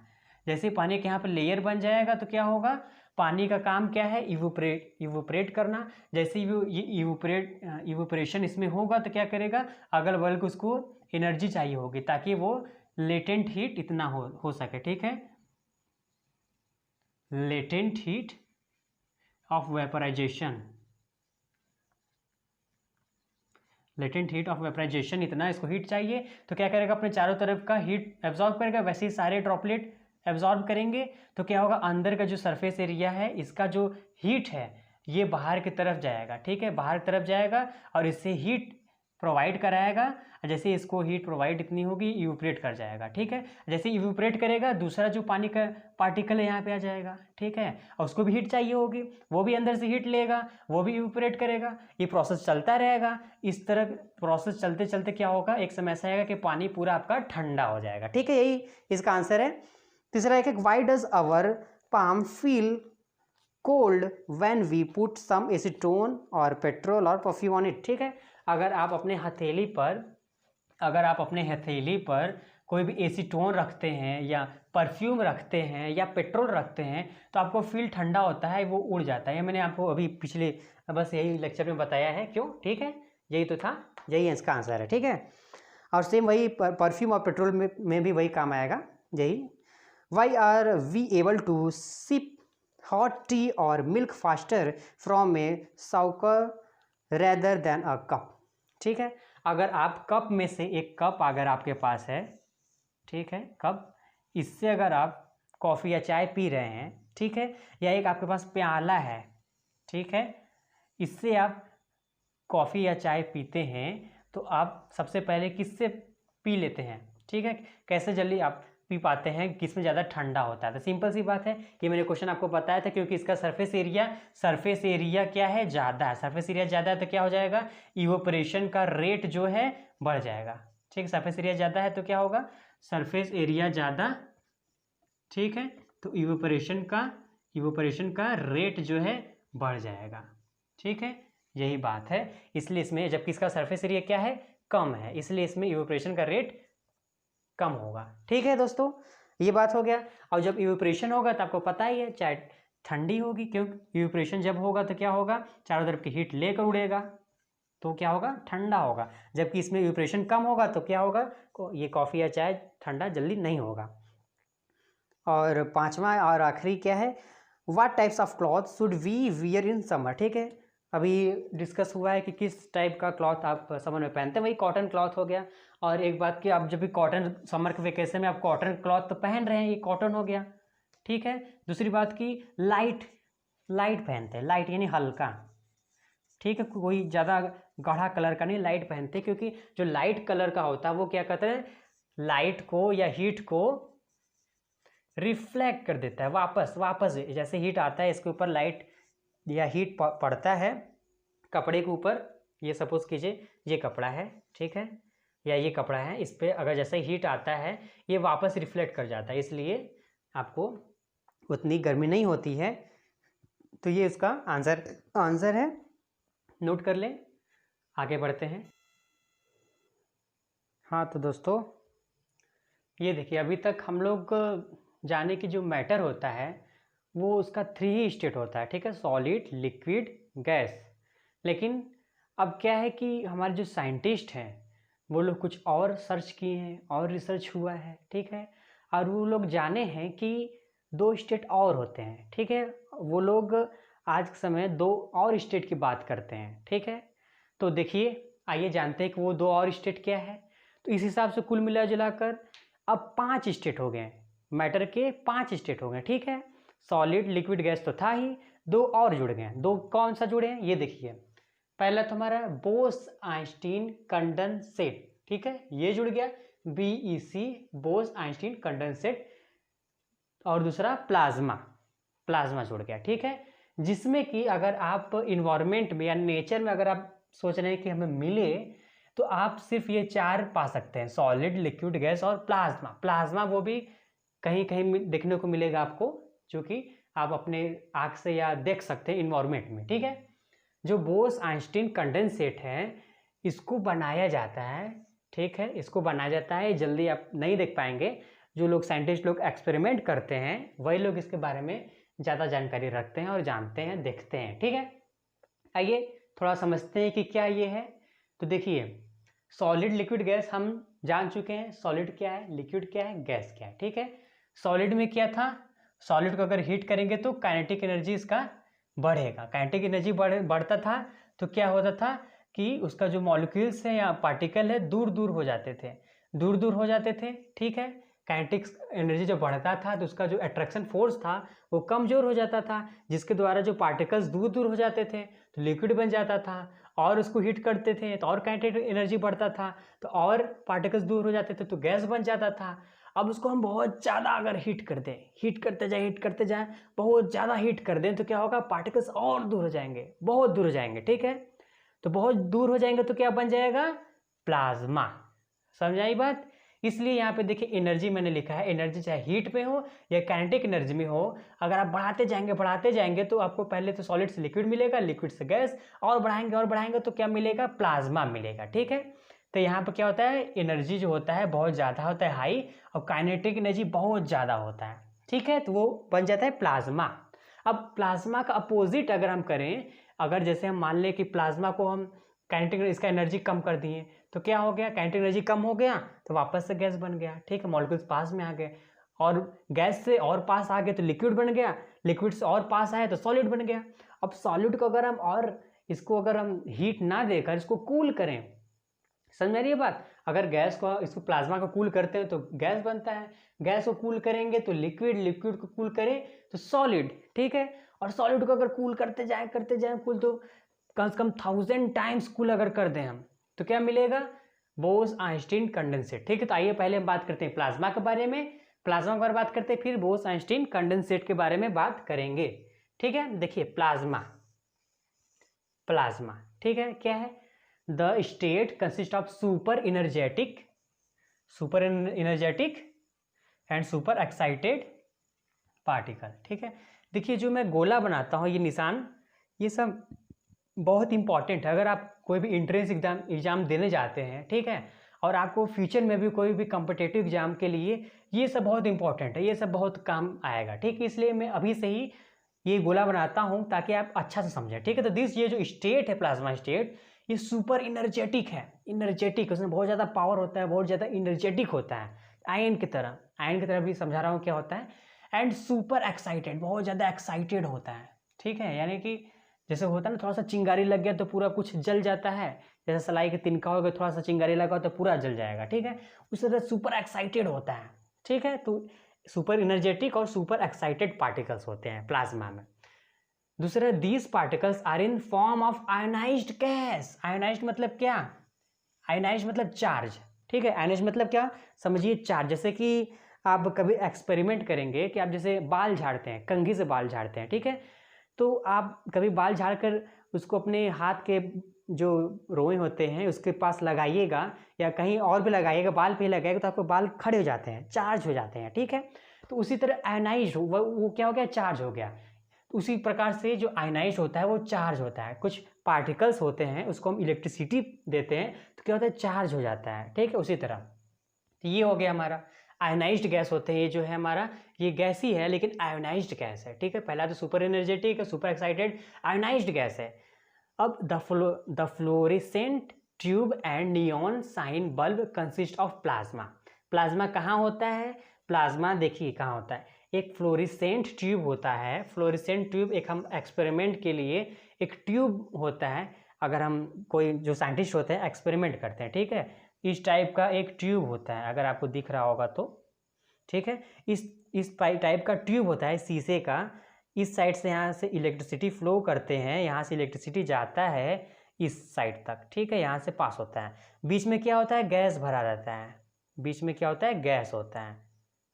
जैसे पानी के यहाँ पर लेयर बन जाएगा तो क्या होगा, पानी का काम क्या है, इवोपरेट करना। जैसे इवोपरेशन इसमें होगा तो क्या करेगा, अगल बगल को उसको एनर्जी चाहिए होगी ताकि वो लेटेंट हीट इतना हो सके। ठीक है, लेटेंट हीट ऑफ वेपराइजेशन, इतना इसको हीट चाहिए तो क्या करेगा, अपने चारों तरफ का हीट एब्जॉर्ब करेगा। वैसे ही सारे ड्रॉपलेट एब्जॉर्ब करेंगे तो क्या होगा, अंदर का जो सरफेस एरिया है इसका जो हीट है ये बाहर की तरफ जाएगा। ठीक है, बाहर की तरफ जाएगा और इससे हीट प्रोवाइड कराएगा। जैसे इसको हीट प्रोवाइड इतनी होगी, इवोपरेट कर जाएगा। ठीक है, जैसे इवोपरेट करेगा दूसरा जो पानी का पार्टिकल है यहाँ पे आ जाएगा। ठीक है, और उसको भी हीट चाहिए होगी, वो भी अंदर से हीट लेगा, वो भी इवोपरेट करेगा। ये प्रोसेस चलता रहेगा। इस तरह प्रोसेस चलते चलते क्या होगा, एक समय ऐसा आएगा कि पानी पूरा आपका ठंडा हो जाएगा। ठीक है, यही इसका आंसर है। तीसरा एक, why does our palm feel cold when we put some acetone और पेट्रोल और परफ्यूम ऑन इट। ठीक है, अगर आप अपने हथेली पर कोई भी एसीटोन रखते हैं या परफ्यूम रखते हैं या पेट्रोल रखते हैं तो आपको फील ठंडा होता है, वो उड़ जाता है। ये मैंने आपको अभी पिछले बस यही लेक्चर में बताया है। क्यों, ठीक है, यही तो था, यही इसका आंसर है। ठीक है, और सेम वही परफ्यूम और पेट्रोल में भी वही काम आएगा, यही। Why are we able to sip hot tea और milk faster from a saucer rather than a cup. ठीक है, अगर आप कप में से एक कप अगर आपके पास है, ठीक है, कप, इससे अगर आप कॉफ़ी या चाय पी रहे हैं, ठीक है, या एक आपके पास प्याला है, ठीक है, इससे आप कॉफ़ी या चाय पीते हैं तो आप सबसे पहले किससे पी लेते हैं। ठीक है, कैसे जल्दी आप पी पाते हैं, किसमें ज़्यादा ठंडा होता है। तो सिंपल सी बात है कि मैंने क्वेश्चन आपको बताया था, क्योंकि इसका सरफेस एरिया क्या है, ज़्यादा है। सरफेस एरिया ज़्यादा है तो क्या हो जाएगा, इवोपरेशन का रेट जो है बढ़ जाएगा। ठीक, सरफेस एरिया ज़्यादा है तो क्या होगा, सरफेस एरिया ज़्यादा, ठीक है, तो इवोपरेशन का रेट जो है बढ़ जाएगा। ठीक है, यही बात है। इसलिए इसमें, जबकि इसका सरफेस एरिया क्या है, कम है, इसलिए इसमें इवोपरेशन का रेट कम होगा। ठीक है दोस्तों, ये बात हो गया। और जब इवोपरेशन होगा तो आपको पता ही है, चाहे ठंडी होगी, क्यों, इवोपरेशन जब होगा तो क्या होगा, चारों तरफ की हीट लेकर उड़ेगा तो क्या होगा, ठंडा होगा। जबकि इसमें इवोपरेशन कम होगा तो क्या होगा, ये कॉफ़ी या चाय ठंडा जल्दी नहीं होगा। और पांचवा और आखिरी क्या है, what types of cloth should we wear in summer. ठीक है, अभी डिस्कस हुआ है कि किस टाइप का क्लॉथ आप समर में पहनते हैं, वही कॉटन क्लॉथ हो गया। और एक बात कि आप जब भी कॉटन, समर के वेकेशन में आप कॉटन क्लॉथ तो पहन रहे हैं, ये कॉटन हो गया। ठीक है, दूसरी बात कि लाइट पहनते हैं, लाइट यानी हल्का। ठीक है, कोई ज़्यादा गाढ़ा कलर का नहीं, लाइट पहनते हैं, क्योंकि जो लाइट कलर का होता है वो क्या कहते हैं, लाइट को या हीट को रिफ्लेक्ट कर देता है वापस। जैसे हीट आता है इसके ऊपर लाइट या हीट पड़ता है कपड़े के ऊपर, ये सपोज कीजिए ये कपड़ा है, ठीक है, या ये कपड़ा है, इस पर अगर जैसे हीट आता है ये वापस रिफ्लेक्ट कर जाता है, इसलिए आपको उतनी गर्मी नहीं होती है। तो ये इसका आंसर है, नोट कर लें। आगे बढ़ते हैं। हाँ तो दोस्तों ये देखिए, अभी तक हम लोग जाने कि जो मैटर होता है वो उसका 3 ही स्टेट होता है, ठीक है, सॉलिड, लिक्विड, गैस। लेकिन अब क्या है कि हमारे जो साइंटिस्ट हैं वो लोग कुछ और सर्च किए हैं और रिसर्च हुआ है, ठीक है, और वो लोग जाने हैं कि 2 स्टेट और होते हैं, ठीक है। वो लोग आज के समय 2 और स्टेट की बात करते हैं, ठीक है। तो देखिए, आइए जानते हैं कि वो 2 और स्टेट क्या है। तो इस हिसाब से कुल मिला जुलाकर अब 5 स्टेट हो गए, मैटर के 5 स्टेट हो गए, ठीक है। सॉलिड, लिक्विड, गैस तो था ही, 2 और जुड़ गए। 2 कौन सा जुड़े हैं ये देखिए। पहला तो हमारा बोस आइंस्टीन कंडेंसेट, ठीक है, ये जुड़ गया, BEC, बोस आइंस्टीन कंडेंसेट। और दूसरा प्लाज्मा जुड़ गया, ठीक है। जिसमें कि अगर आप इन्वायरमेंट में या नेचर में अगर आप सोच रहे हैं कि हमें मिले तो आप सिर्फ ये 4 पा सकते हैं, सॉलिड, लिक्विड, गैस और प्लाज्मा वो भी कहीं कहीं देखने को मिलेगा आपको, जो कि आप अपने आँख से या देख सकते हैं इन्वायरमेंट में, ठीक है। जो बोस आइंस्टीन कंडेंसेट है इसको बनाया जाता है, ठीक है, इसको बनाया जाता है, जल्दी आप नहीं देख पाएंगे। जो लोग साइंटिस्ट लोग एक्सपेरिमेंट करते हैं वही लोग इसके बारे में ज़्यादा जानकारी रखते हैं और जानते हैं, देखते हैं, ठीक है। आइए थोड़ा समझते हैं कि क्या ये है। तो देखिए, सॉलिड, लिक्विड, गैस हम जान चुके हैं। सॉलिड क्या है, लिक्विड क्या है, गैस क्या है, ठीक है। सॉलिड में क्या था, सॉलिड को अगर हीट करेंगे तो काइनेटिक एनर्जी इसका बढ़ेगा। काइनेटिक एनर्जी बढ़ता था तो क्या होता था कि उसका जो मॉलिक्यूल्स है या पार्टिकल है दूर दूर हो जाते थे, ठीक है। काइनेटिक एनर्जी जब बढ़ता था तो उसका जो अट्रैक्शन फोर्स था वो कमजोर हो जाता था, जिसके द्वारा जो पार्टिकल्स दूर दूर हो जाते थे तो लिक्विड बन जाता था, और उसको हीट करते थे तो और काइनेटिक एनर्जी बढ़ता था, तो और पार्टिकल्स दूर हो जाते थे तो गैस बन जाता था। अब उसको हम बहुत ज़्यादा अगर हीट करते जाएं, बहुत ज़्यादा हीट कर दें तो क्या होगा, पार्टिकल्स और दूर हो जाएंगे, बहुत दूर हो जाएंगे, ठीक है। तो बहुत दूर हो जाएंगे तो क्या बन जाएगा, प्लाज्मा। समझ आई बात। इसलिए यहाँ पे देखिए एनर्जी मैंने लिखा है, एनर्जी चाहे हीट में हो या काइनेटिक एनर्जी में हो, अगर आप बढ़ाते जाएंगे तो आपको पहले तो सॉलिड से लिक्विड मिलेगा, लिक्विड से गैस, और बढ़ाएंगे तो क्या मिलेगा, प्लाज्मा मिलेगा, ठीक है। तो यहाँ पे क्या होता है, एनर्जी जो होता है बहुत ज़्यादा होता है, हाई, और काइनेटिक एनर्जी बहुत ज़्यादा होता है, ठीक है, तो वो बन जाता है प्लाज्मा। अब प्लाज्मा का अपोजिट अगर हम करें, अगर जैसे हम मान लें कि प्लाज्मा को हम काइनेटिक इसका एनर्जी कम कर दिए तो क्या हो गया, काइनेटिक एनर्जी कम हो गया तो वापस से गैस बन गया, ठीक है, मॉलिक्यूल्स पास में आ गए, और गैस से और पास आ गए तो लिक्विड बन गया, लिक्विड से और पास आए तो सॉलिड बन गया। अब सॉलिड को अगर हम और इसको अगर हम हीट ना देकर इसको कूल करें, समझ में आ रही है बात, अगर गैस को इसको प्लाज्मा को कूल करते हैं तो गैस बनता है, गैस को कूल करेंगे तो लिक्विड, लिक्विड को कूल करें तो सॉलिड, ठीक है। और सॉलिड को अगर कूल करते जाएं कूल, तो कम से कम 1000 टाइम्स कूल अगर कर दें हम तो क्या मिलेगा, बोस आइंस्टीन कंडेंसेट, ठीक है। तो आइए पहले हम बात करते हैं प्लाज्मा के बारे में, प्लाज्मा के बारे में बात करते हैं, फिर बोस आइंस्टीन कंडेंसेट के बारे में बात करेंगे, ठीक है। देखिए प्लाज्मा, ठीक है, क्या है, the state consist of super energetic and super excited particle, ठीक है। देखिए जो मैं गोला बनाता हूँ, ये निशान, ये सब बहुत इंपॉर्टेंट है। अगर आप कोई भी एंट्रेंस एग्जाम देने जाते हैं, ठीक है, और आपको फ्यूचर में भी कोई भी कॉम्पिटिटिव एग्जाम के लिए ये सब बहुत इंपॉर्टेंट है, ये सब बहुत काम आएगा, ठीक है। इसलिए मैं अभी से ही ये गोला बनाता हूँ ताकि आप अच्छा से समझें, ठीक है। तो ये जो स्टेट है, प्लाज्मा स्टेट, ये सुपर इनर्जेटिक है, उसमें बहुत ज़्यादा पावर होता है, बहुत ज़्यादा इनर्जेटिक होता है, आयन की तरह भी समझा रहा हूँ क्या होता है। एंड सुपर एक्साइटेड, बहुत ज़्यादा एक्साइटेड होता है, ठीक है। यानी कि जैसे होता है ना, थोड़ा सा चिंगारी लग गया तो पूरा कुछ जल जाता है, जैसे सलाई के तिनका हो गया, थोड़ा सा चिंगारी लगा तो पूरा जल जाएगा, ठीक है। उस तरह सुपर एक्साइटेड होता है, ठीक है। तो सुपर इनर्जेटिक और सुपर एक्साइटेड पार्टिकल्स होते हैं प्लाज्मा में। दूसरा, these particles are in form of ionised gas. Ionised मतलब क्या, आयोनाइज्ड मतलब चार्ज, ठीक है। आयोनाइज्ड मतलब क्या, समझिए चार्ज। जैसे कि आप कभी एक्सपेरिमेंट करेंगे कि आप जैसे बाल झाड़ते हैं, कंघी से बाल झाड़ते हैं, ठीक है, तो आप कभी बाल झाड़कर उसको अपने हाथ के जो रोए होते हैं उसके पास लगाइएगा या कहीं और भी लगाइएगा, बाल पे लगाइएगा तो आपको बाल खड़े हो जाते हैं, चार्ज हो जाते हैं, ठीक है। तो उसी तरह आयनाइज वो क्या हो गया, चार्ज हो गया। उसी प्रकार से जो आयनाइज होता है वो चार्ज होता है, कुछ पार्टिकल्स होते हैं उसको हम इलेक्ट्रिसिटी देते हैं तो क्या होता है, चार्ज हो जाता है, ठीक है। उसी तरह तो ये हो गया हमारा आयोनाइज्ड गैस होते हैं, ये जो है हमारा ये गैस ही है लेकिन आयोनाइज्ड गैस है, ठीक है। पहला तो सुपर एनर्जेटिक है, सुपर एक्साइटेड, आयोनाइज्ड गैस है। अब the fluorescent tube and neon sign bulb consist of plasma. Plasma कहाँ होता है, प्लाज्मा देखिए कहाँ होता है, एक फ्लोरेसेंट ट्यूब होता है। फ्लोरेसेंट ट्यूब एक हम एक्सपेरिमेंट के लिए एक ट्यूब होता है, अगर हम कोई जो साइंटिस्ट होते हैं एक्सपेरिमेंट करते हैं, ठीक है, इस टाइप का एक ट्यूब होता है, अगर आपको दिख रहा होगा तो, ठीक है। इस टाइप का ट्यूब होता है शीशे का, इस साइड से यहाँ से इलेक्ट्रिसिटी फ्लो करते हैं, यहाँ से इलेक्ट्रिसिटी जाता है इस साइड तक, ठीक है, यहाँ से पास होता है। बीच में क्या होता है, गैस भरा रहता है, बीच में क्या होता है, गैस होता है,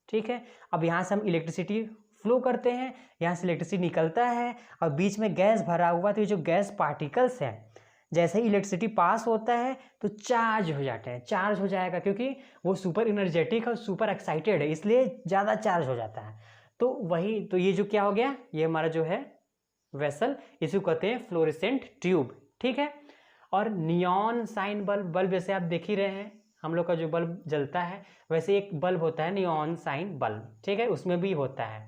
ठीक है। अब यहाँ से हम इलेक्ट्रिसिटी फ्लो करते हैं, यहाँ से इलेक्ट्रिसिटी निकलता है और बीच में गैस भरा हुआ, तो ये जो गैस पार्टिकल्स हैं जैसे ही इलेक्ट्रिसिटी पास होता है तो चार्ज हो जाते हैं, चार्ज हो जाएगा क्योंकि वो सुपर एनर्जेटिक और सुपर एक्साइटेड है, इसलिए ज़्यादा चार्ज हो जाता है। तो वही, तो ये जो क्या हो गया, ये हमारा जो है वेसल, इसी को कहते हैं फ्लोरेसेंट ट्यूब, ठीक है। और नियॉन साइन बल्ब, बल्ब जैसे आप देख ही रहे हैं, हम लोग का जो बल्ब जलता है वैसे एक बल्ब होता है नियॉन साइन बल्ब, ठीक है, उसमें भी होता है।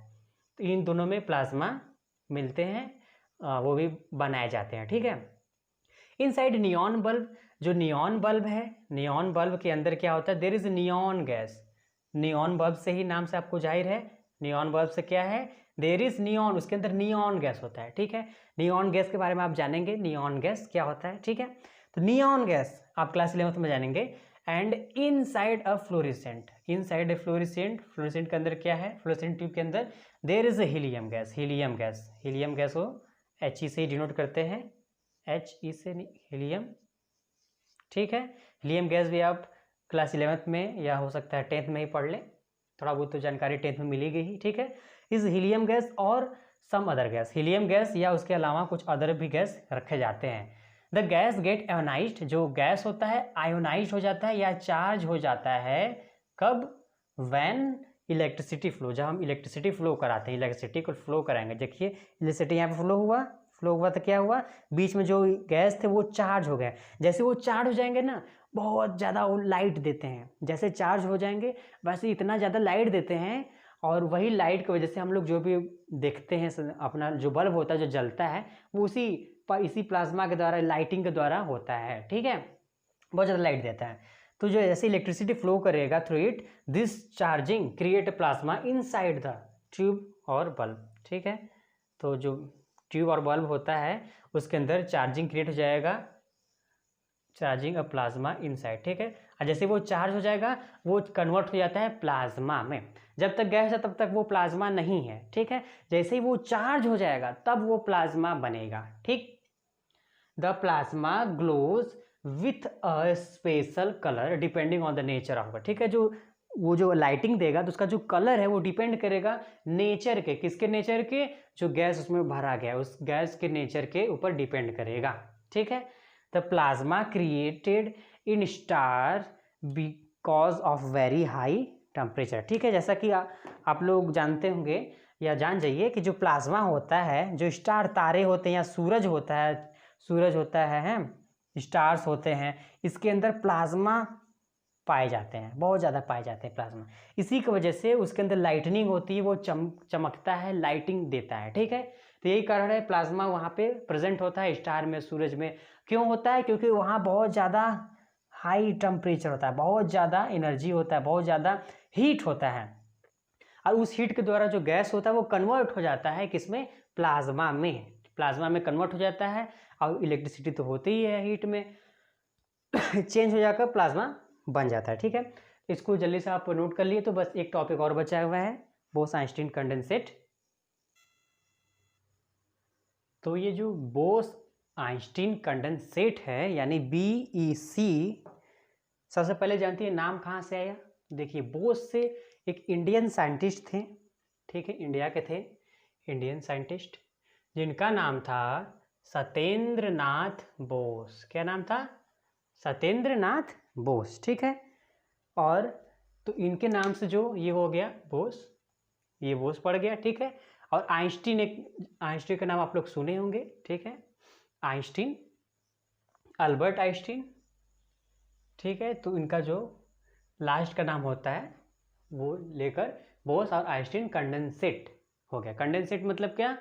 तो इन दोनों में प्लाज्मा मिलते हैं, वो भी बनाए जाते हैं, ठीक है। इनसाइड नियॉन बल्ब, जो नियॉन बल्ब है, नियॉन बल्ब के अंदर क्या होता है, there is neon gas. Neon bulb से ही नाम से आपको जाहिर है, नियॉन बल्ब से क्या है, देयर इज नियॉन, उसके अंदर नियॉन गैस होता है, ठीक है। नियॉन गैस के बारे में आप जानेंगे, नियॉन गैस क्या होता है, ठीक है। तो नियॉन गैस आप क्लास 11th में जानेंगे। And inside a fluorescent, inside a fluorescent, fluorescent के अंदर क्या है, फ्लोरेसेंट ट्यूब के अंदर there is a helium gas, helium gas, helium gas हो He से डिनोट करते हैं, He से हीलियम, ठीक है। हीलियम गैस भी आप क्लास 11th में या हो सकता है 10th में ही पढ़ लें, थोड़ा बहुत तो जानकारी 10th में मिलेगी ही, ठीक है। इस हीलियम गैस और some other gas, helium gas या उसके अलावा कुछ अदर भी गैस रखे जाते हैं। द गैस गेट आयोनाइज्ड, जो गैस होता है आयोनाइज हो जाता है या चार्ज हो जाता है, कब, व्हेन इलेक्ट्रिसिटी फ्लो, जब हम इलेक्ट्रिसिटी फ्लो कराते हैं, इलेक्ट्रिसिटी को फ्लो कराएंगे, देखिए इलेक्ट्रिसिटी यहाँ पे फ्लो हुआ तो क्या हुआ, बीच में जो गैस थे वो चार्ज हो गए, जैसे वो चार्ज हो जाएंगे ना, बहुत ज़्यादा वो लाइट देते हैं, जैसे चार्ज हो जाएंगे वैसे इतना ज़्यादा लाइट देते हैं, और वही लाइट की वजह से हम लोग जो भी देखते हैं, अपना जो बल्ब होता है जो जलता है वो इसी प्लाज्मा के द्वारा, लाइटिंग के द्वारा होता है, ठीक है, बहुत ज़्यादा लाइट देता है। तो जो जैसे इलेक्ट्रिसिटी फ्लो करेगा through it, this charging create a plasma inside the tube और बल्ब, ठीक है। तो जो ट्यूब और बल्ब होता है उसके अंदर चार्जिंग क्रिएट हो जाएगा, चार्जिंग अ प्लाज्मा इनसाइड, ठीक है। और जैसे वो चार्ज हो जाएगा वो कन्वर्ट हो जाता है प्लाज्मा में, जब तक गैस है तब तक वो प्लाज्मा नहीं है, ठीक है। जैसे ही वो चार्ज हो जाएगा तब वो प्लाज्मा बनेगा, ठीक। The plasma glows with a special colour depending on the nature of, ठीक है। वो जो लाइटिंग देगा तो उसका जो कलर है वो डिपेंड करेगा नेचर के, किसके नेचर के, जो गैस उसमें भरा गया उस गैस के नेचर के ऊपर डिपेंड करेगा, ठीक है। The plasma created in star because of very high temperature, ठीक है। जैसा कि आप लोग जानते होंगे या जान जाइए कि जो प्लाज्मा होता है, जो स्टार तारे होते हैं या सूरज होता है स्टार्स होते हैं, इसके अंदर प्लाज्मा पाए जाते हैं, बहुत ज़्यादा पाए जाते हैं प्लाज्मा, इसी की वजह से उसके अंदर लाइटनिंग होती है, वो चमकता है, लाइटिंग देता है, ठीक है। तो यही कारण है प्लाज्मा वहाँ पे प्रेजेंट होता है, स्टार में, सूरज में क्यों होता है, क्योंकि वहाँ बहुत ज़्यादा हाई टेम्परेचर होता है, बहुत ज़्यादा एनर्जी होता है, बहुत ज़्यादा हीट होता है, और उस हीट के द्वारा जो गैस होता है वो कन्वर्ट हो जाता है किसमें, प्लाज्मा में, प्लाज्मा में कन्वर्ट हो जाता है, और इलेक्ट्रिसिटी तो होती ही है हीट में चेंज हो जाकर प्लाज्मा बन जाता है, ठीक है। इसको जल्दी से आप नोट कर लिए। तो बस एक टॉपिक और बचा हुआ है, बोस-आइंस्टीन कंडेंसेट। तो ये जो बोस-आइंस्टीन कंडेंसेट है यानी BEC, सबसे पहले जानती है नाम कहाँ से आया। देखिए, बोस से एक इंडियन साइंटिस्ट थे, ठीक है, इंडिया के थे इंडियन साइंटिस्ट, जिनका नाम था सत्येंद्र नाथ बोस। क्या नाम था, सत्येंद्र नाथ बोस, ठीक है। और तो इनके नाम से जो ये हो गया बोस, ये बोस पड़ गया, ठीक है। और आइंस्टीन का नाम आप लोग सुने होंगे, ठीक है, आइंस्टीन, अल्बर्ट आइंस्टीन, ठीक है। तो इनका जो लास्ट का नाम होता है वो लेकर बोस और आइंस्टीन कंडेंसेट हो गया। कंडेंसेट मतलब क्या,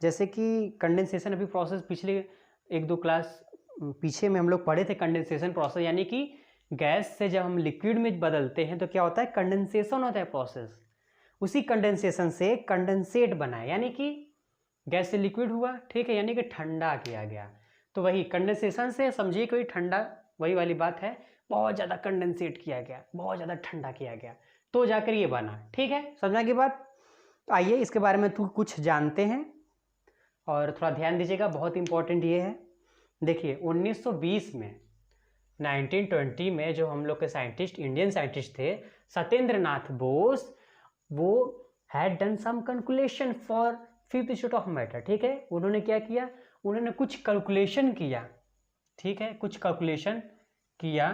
जैसे कि कंडेंसेशन अभी प्रोसेस पिछले 1-2 क्लास पीछे में हम लोग पढ़े थे। कंडेंसेशन प्रोसेस यानी कि गैस से जब हम लिक्विड में बदलते हैं तो क्या होता है, कंडेंसेशन होता है प्रोसेस। उसी कंडेंसेशन से कंडेंसेट बना है, यानी कि गैस से लिक्विड हुआ, ठीक है, यानी कि ठंडा किया गया। तो वही कंडेंसेशन से समझिए कोई ठंडा, वही वाली बात है, बहुत ज़्यादा कंडेंसेट किया गया, बहुत ज़्यादा ठंडा किया गया, तो जाकर ये बना, ठीक है, समझना की बात। आइए इसके बारे में तो कुछ जानते हैं और थोड़ा ध्यान दीजिएगा, बहुत इंपॉर्टेंट ये है। देखिए 1920 में 1920 में जो हम लोग के साइंटिस्ट, इंडियन साइंटिस्ट थे, सत्येंद्र नाथ बोस, वो had done some calculation for fifth state of matter, ठीक है। उन्होंने क्या किया, उन्होंने कुछ कैलकुलेशन किया, ठीक है, कुछ कैलकुलेशन किया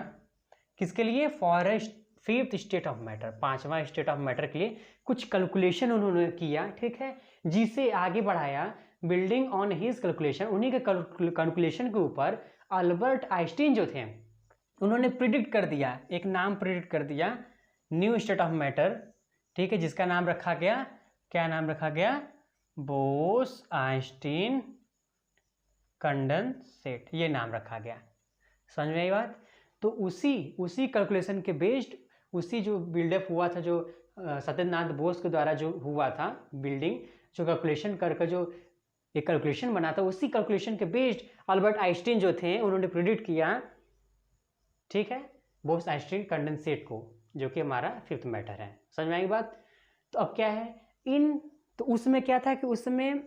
किसके लिए, for fifth state of matter, 5वां स्टेट ऑफ मैटर के लिए कुछ कैलकुलेशन उन्होंने किया, ठीक है, जिसे आगे बढ़ाया बिल्डिंग ऑन हिज कैलकुलेशन। उन्हीं के कैलकुलेशन के ऊपर अल्बर्ट आइंस्टीन जो थे उन्होंने प्रिडिक्ट कर दिया, एक नाम प्रिडिक्ट कर दिया, न्यू स्टेट ऑफ मैटर, ठीक है, जिसका नाम रखा गया, क्या नाम रखा गया, बोस आइंस्टीन कंडेंसेट, ये नाम रखा गया। समझ में आई बात। तो उसी कैलकुलेशन के बेस्ड, उसी जो बिल्डअप हुआ था, जो सत्येंद्र नाथ बोस के द्वारा जो हुआ था बिल्डिंग, जो कैलकुलेशन करके जो एक कैलकुलेशन बना था, उसी कैलकुलेशन के बेस्ड अल्बर्ट आइंस्टीन जो थे उन्होंने प्रिडिक्ट किया, ठीक है, बोस आइंस्टीन कंडेंसेट को, जो कि हमारा फिफ्थ मैटर है। समझ में आई बात। तो अब क्या है, तो उसमें क्या था कि उस समय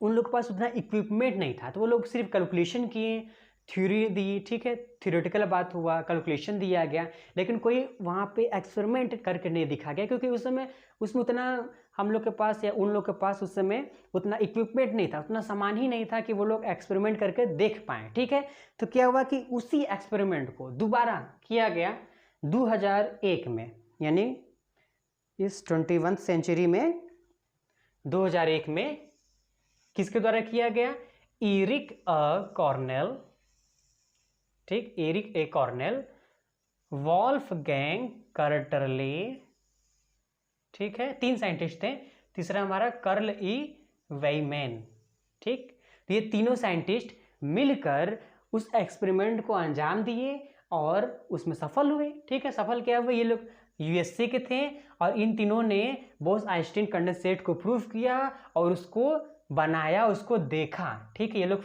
उन लोग के पास उतना इक्विपमेंट नहीं था, तो वो लोग सिर्फ कैलकुलेशन किए, थ्योरी दी, ठीक है, थ्योरेटिकल बात हुआ, कैलकुलेशन दिया गया, लेकिन कोई वहाँ पे एक्सपेरिमेंट करके नहीं दिखा गया, क्योंकि उस समय उसमें उतना हम लोग के पास या उन लोग के पास उस समय उतना इक्विपमेंट नहीं था, उतना सामान ही नहीं था कि वो लोग एक्सपेरिमेंट करके देख पाएँ, ठीक है। तो क्या हुआ कि उसी एक्सपेरिमेंट को दोबारा किया गया 2001 में, यानी इस 21वीं सेंचुरी में 2001 में किसके द्वारा किया गया, एरिक कॉर्नेल, ठीक, एरिक ए कॉर्नेल, वॉल्फगैंग कर्टरले, ठीक है, 3 साइंटिस्ट थे, तीसरा हमारा कर्ल ई वेईमैन, ठीक। तो ये तीनों साइंटिस्ट मिलकर उस एक्सपेरिमेंट को अंजाम दिए और उसमें सफल हुए, ठीक है। सफल क्या हुआ, ये लोग यूएसए के थे और इन तीनों ने बोस आइंस्टीन कंडेंसेट को प्रूव किया और उसको बनाया, उसको देखा, ठीक है। ये लोग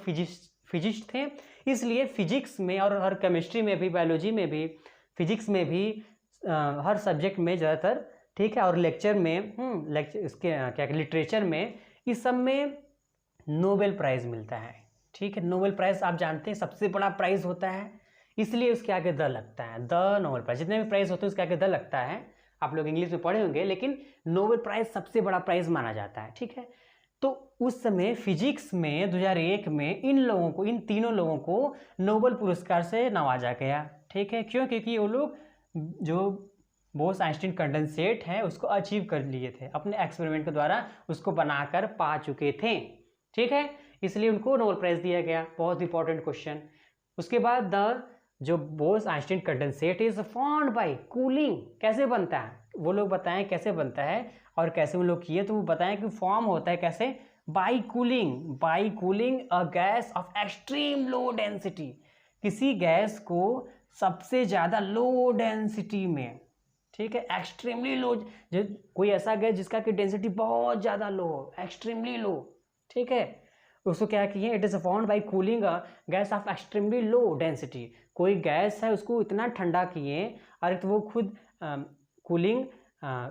फिजिस्ट थे, इसलिए फिजिक्स में और हर केमिस्ट्री में भी, बायोलॉजी में भी, फिजिक्स में भी, हर सब्जेक्ट में ज़्यादातर, ठीक है, और लेक्चर में, इसके क्या लिटरेचर में, इस सब में नोबेल प्राइज़ मिलता है, ठीक है। नोबेल प्राइज़ आप जानते हैं सबसे बड़ा प्राइज़ होता है, इसलिए उसके आगे द लगता है, द नोबेल प्राइज़। जितने भी प्राइज़ होते हैं उसके आगे द लगता है, आप लोग इंग्लिश में पढ़े होंगे, लेकिन नोबेल प्राइज़ सबसे बड़ा प्राइज़ माना जाता है, ठीक है। तो उस समय फिजिक्स में 2001 में इन तीनों लोगों को नोबेल पुरस्कार से नवाजा गया, ठीक है। क्यों, क्योंकि वो लोग जो बोस आइंस्टीन कंडेंसेट है उसको अचीव कर लिए थे, अपने एक्सपेरिमेंट के द्वारा उसको बनाकर पा चुके थे, ठीक है, इसलिए उनको नोबेल प्राइज़ दिया गया। बहुत इंपॉर्टेंट क्वेश्चन। उसके बाद जो Bose Einstein condensate is formed by cooling, कैसे बनता है, वो लोग बताएं कैसे बनता है और कैसे उन लोग किए, तो वो बताएं कि फॉर्म होता है कैसे, by cooling a gas of extreme low density, किसी गैस को सबसे ज़्यादा लो डेंसिटी में, ठीक है, एक्सट्रीमली लो, कोई ऐसा गैस जिसका कि डेंसिटी बहुत ज़्यादा लो हो, एक्सट्रीमली लो, ठीक है, उसको क्या किए, it is formed by cooling a gas of extremely low density, कोई गैस है उसको इतना ठंडा किए और तो वो खुद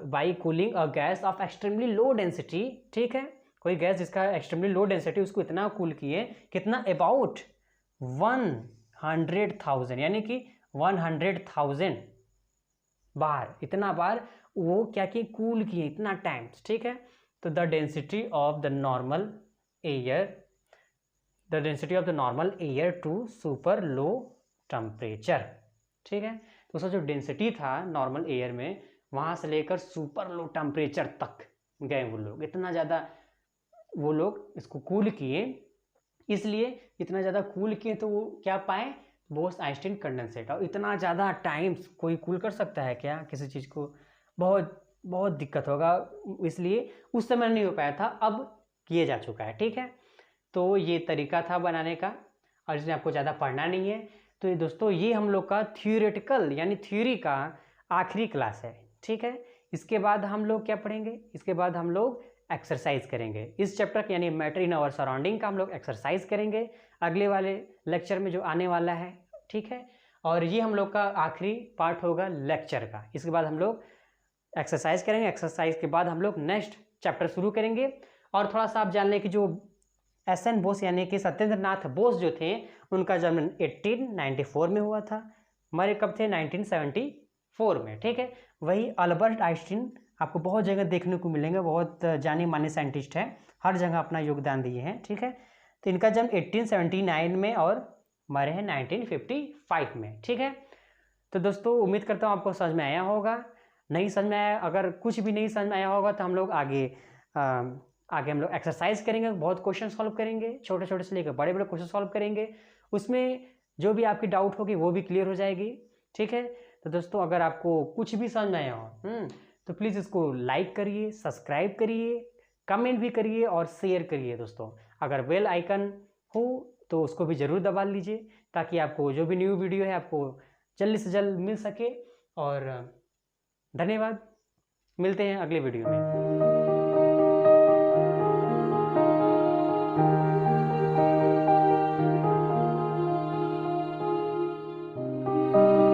by cooling a gas of extremely low density, ठीक है, कोई गैस जिसका एक्सट्रीमली लो डेंसिटी उसको इतना कूल किए, कितना, अबाउट 100,000, यानी कि 100,000 बार, इतना बार वो क्या किए, कूल किए, इतना टाइम्स, ठीक है। तो the density of the normal air to super low temperature, ठीक है। तो उसका जो डेंसिटी था नॉर्मल एयर में, वहाँ से लेकर सुपर लो टेम्परेचर तक, गए वो लोग, इतना ज़्यादा वो लोग इसको कूल किए, इसलिए इतना ज़्यादा कूल किए तो वो क्या पाए, बोस-आइंस्टीन कंडेंसेट। और इतना ज़्यादा टाइम्स कोई कूल कर सकता है क्या किसी चीज़ को, बहुत बहुत दिक्कत होगा, इसलिए उस समय नहीं हो पाया था, अब किए जा चुका है, ठीक है। तो ये तरीका था बनाने का, और इसमें आपको ज़्यादा पढ़ना नहीं है। तो ये दोस्तों ये हम लोग का थियोरेटिकल यानी थ्योरी का आखिरी क्लास है, ठीक है। इसके बाद हम लोग क्या पढ़ेंगे, इसके बाद हम लोग एक्सरसाइज करेंगे इस चैप्टर का, यानी मैटर इन आवर सराउंडिंग का हम लोग एक्सरसाइज करेंगे अगले वाले लेक्चर में जो आने वाला है, ठीक है। और ये हम लोग का आखिरी पार्ट होगा लेक्चर का। इसके बाद हम लोग एक्सरसाइज करेंगे, एक्सरसाइज के बाद हम लोग नेक्स्ट चैप्टर शुरू करेंगे। और थोड़ा सा आप जान लें कि जो SN बोस यानी कि सत्येंद्र नाथ बोस जो थे, उनका जन्म 1894 में हुआ था, मरे कब थे, 1974 में, ठीक है। वही अल्बर्ट आइंस्टीन आपको बहुत जगह देखने को मिलेंगे, बहुत जाने माने साइंटिस्ट हैं, हर जगह अपना योगदान दिए हैं, ठीक है। तो इनका जन्म 1879 में और मरे हैं 1955 में, ठीक है। तो दोस्तों उम्मीद करता हूँ आपको समझ में आया होगा। नहीं समझ में आया, अगर कुछ भी नहीं समझ में आया होगा तो हम लोग आगे हम लोग एक्सरसाइज करेंगे, बहुत क्वेश्चन सॉल्व करेंगे, छोटे छोटे से लेकर बड़े बड़े क्वेश्चन सॉल्व करेंगे, उसमें जो भी आपकी डाउट होगी वो भी क्लियर हो जाएगी, ठीक है। तो दोस्तों अगर आपको कुछ भी समझ में आया हो तो प्लीज़ इसको लाइक करिए, सब्सक्राइब करिए, कमेंट भी करिए और शेयर करिए दोस्तों। अगर बेल आइकन हो तो उसको भी ज़रूर दबा लीजिए, ताकि आपको जो भी न्यू वीडियो है आपको जल्द से जल्द मिल सके। और धन्यवाद, मिलते हैं अगले वीडियो में।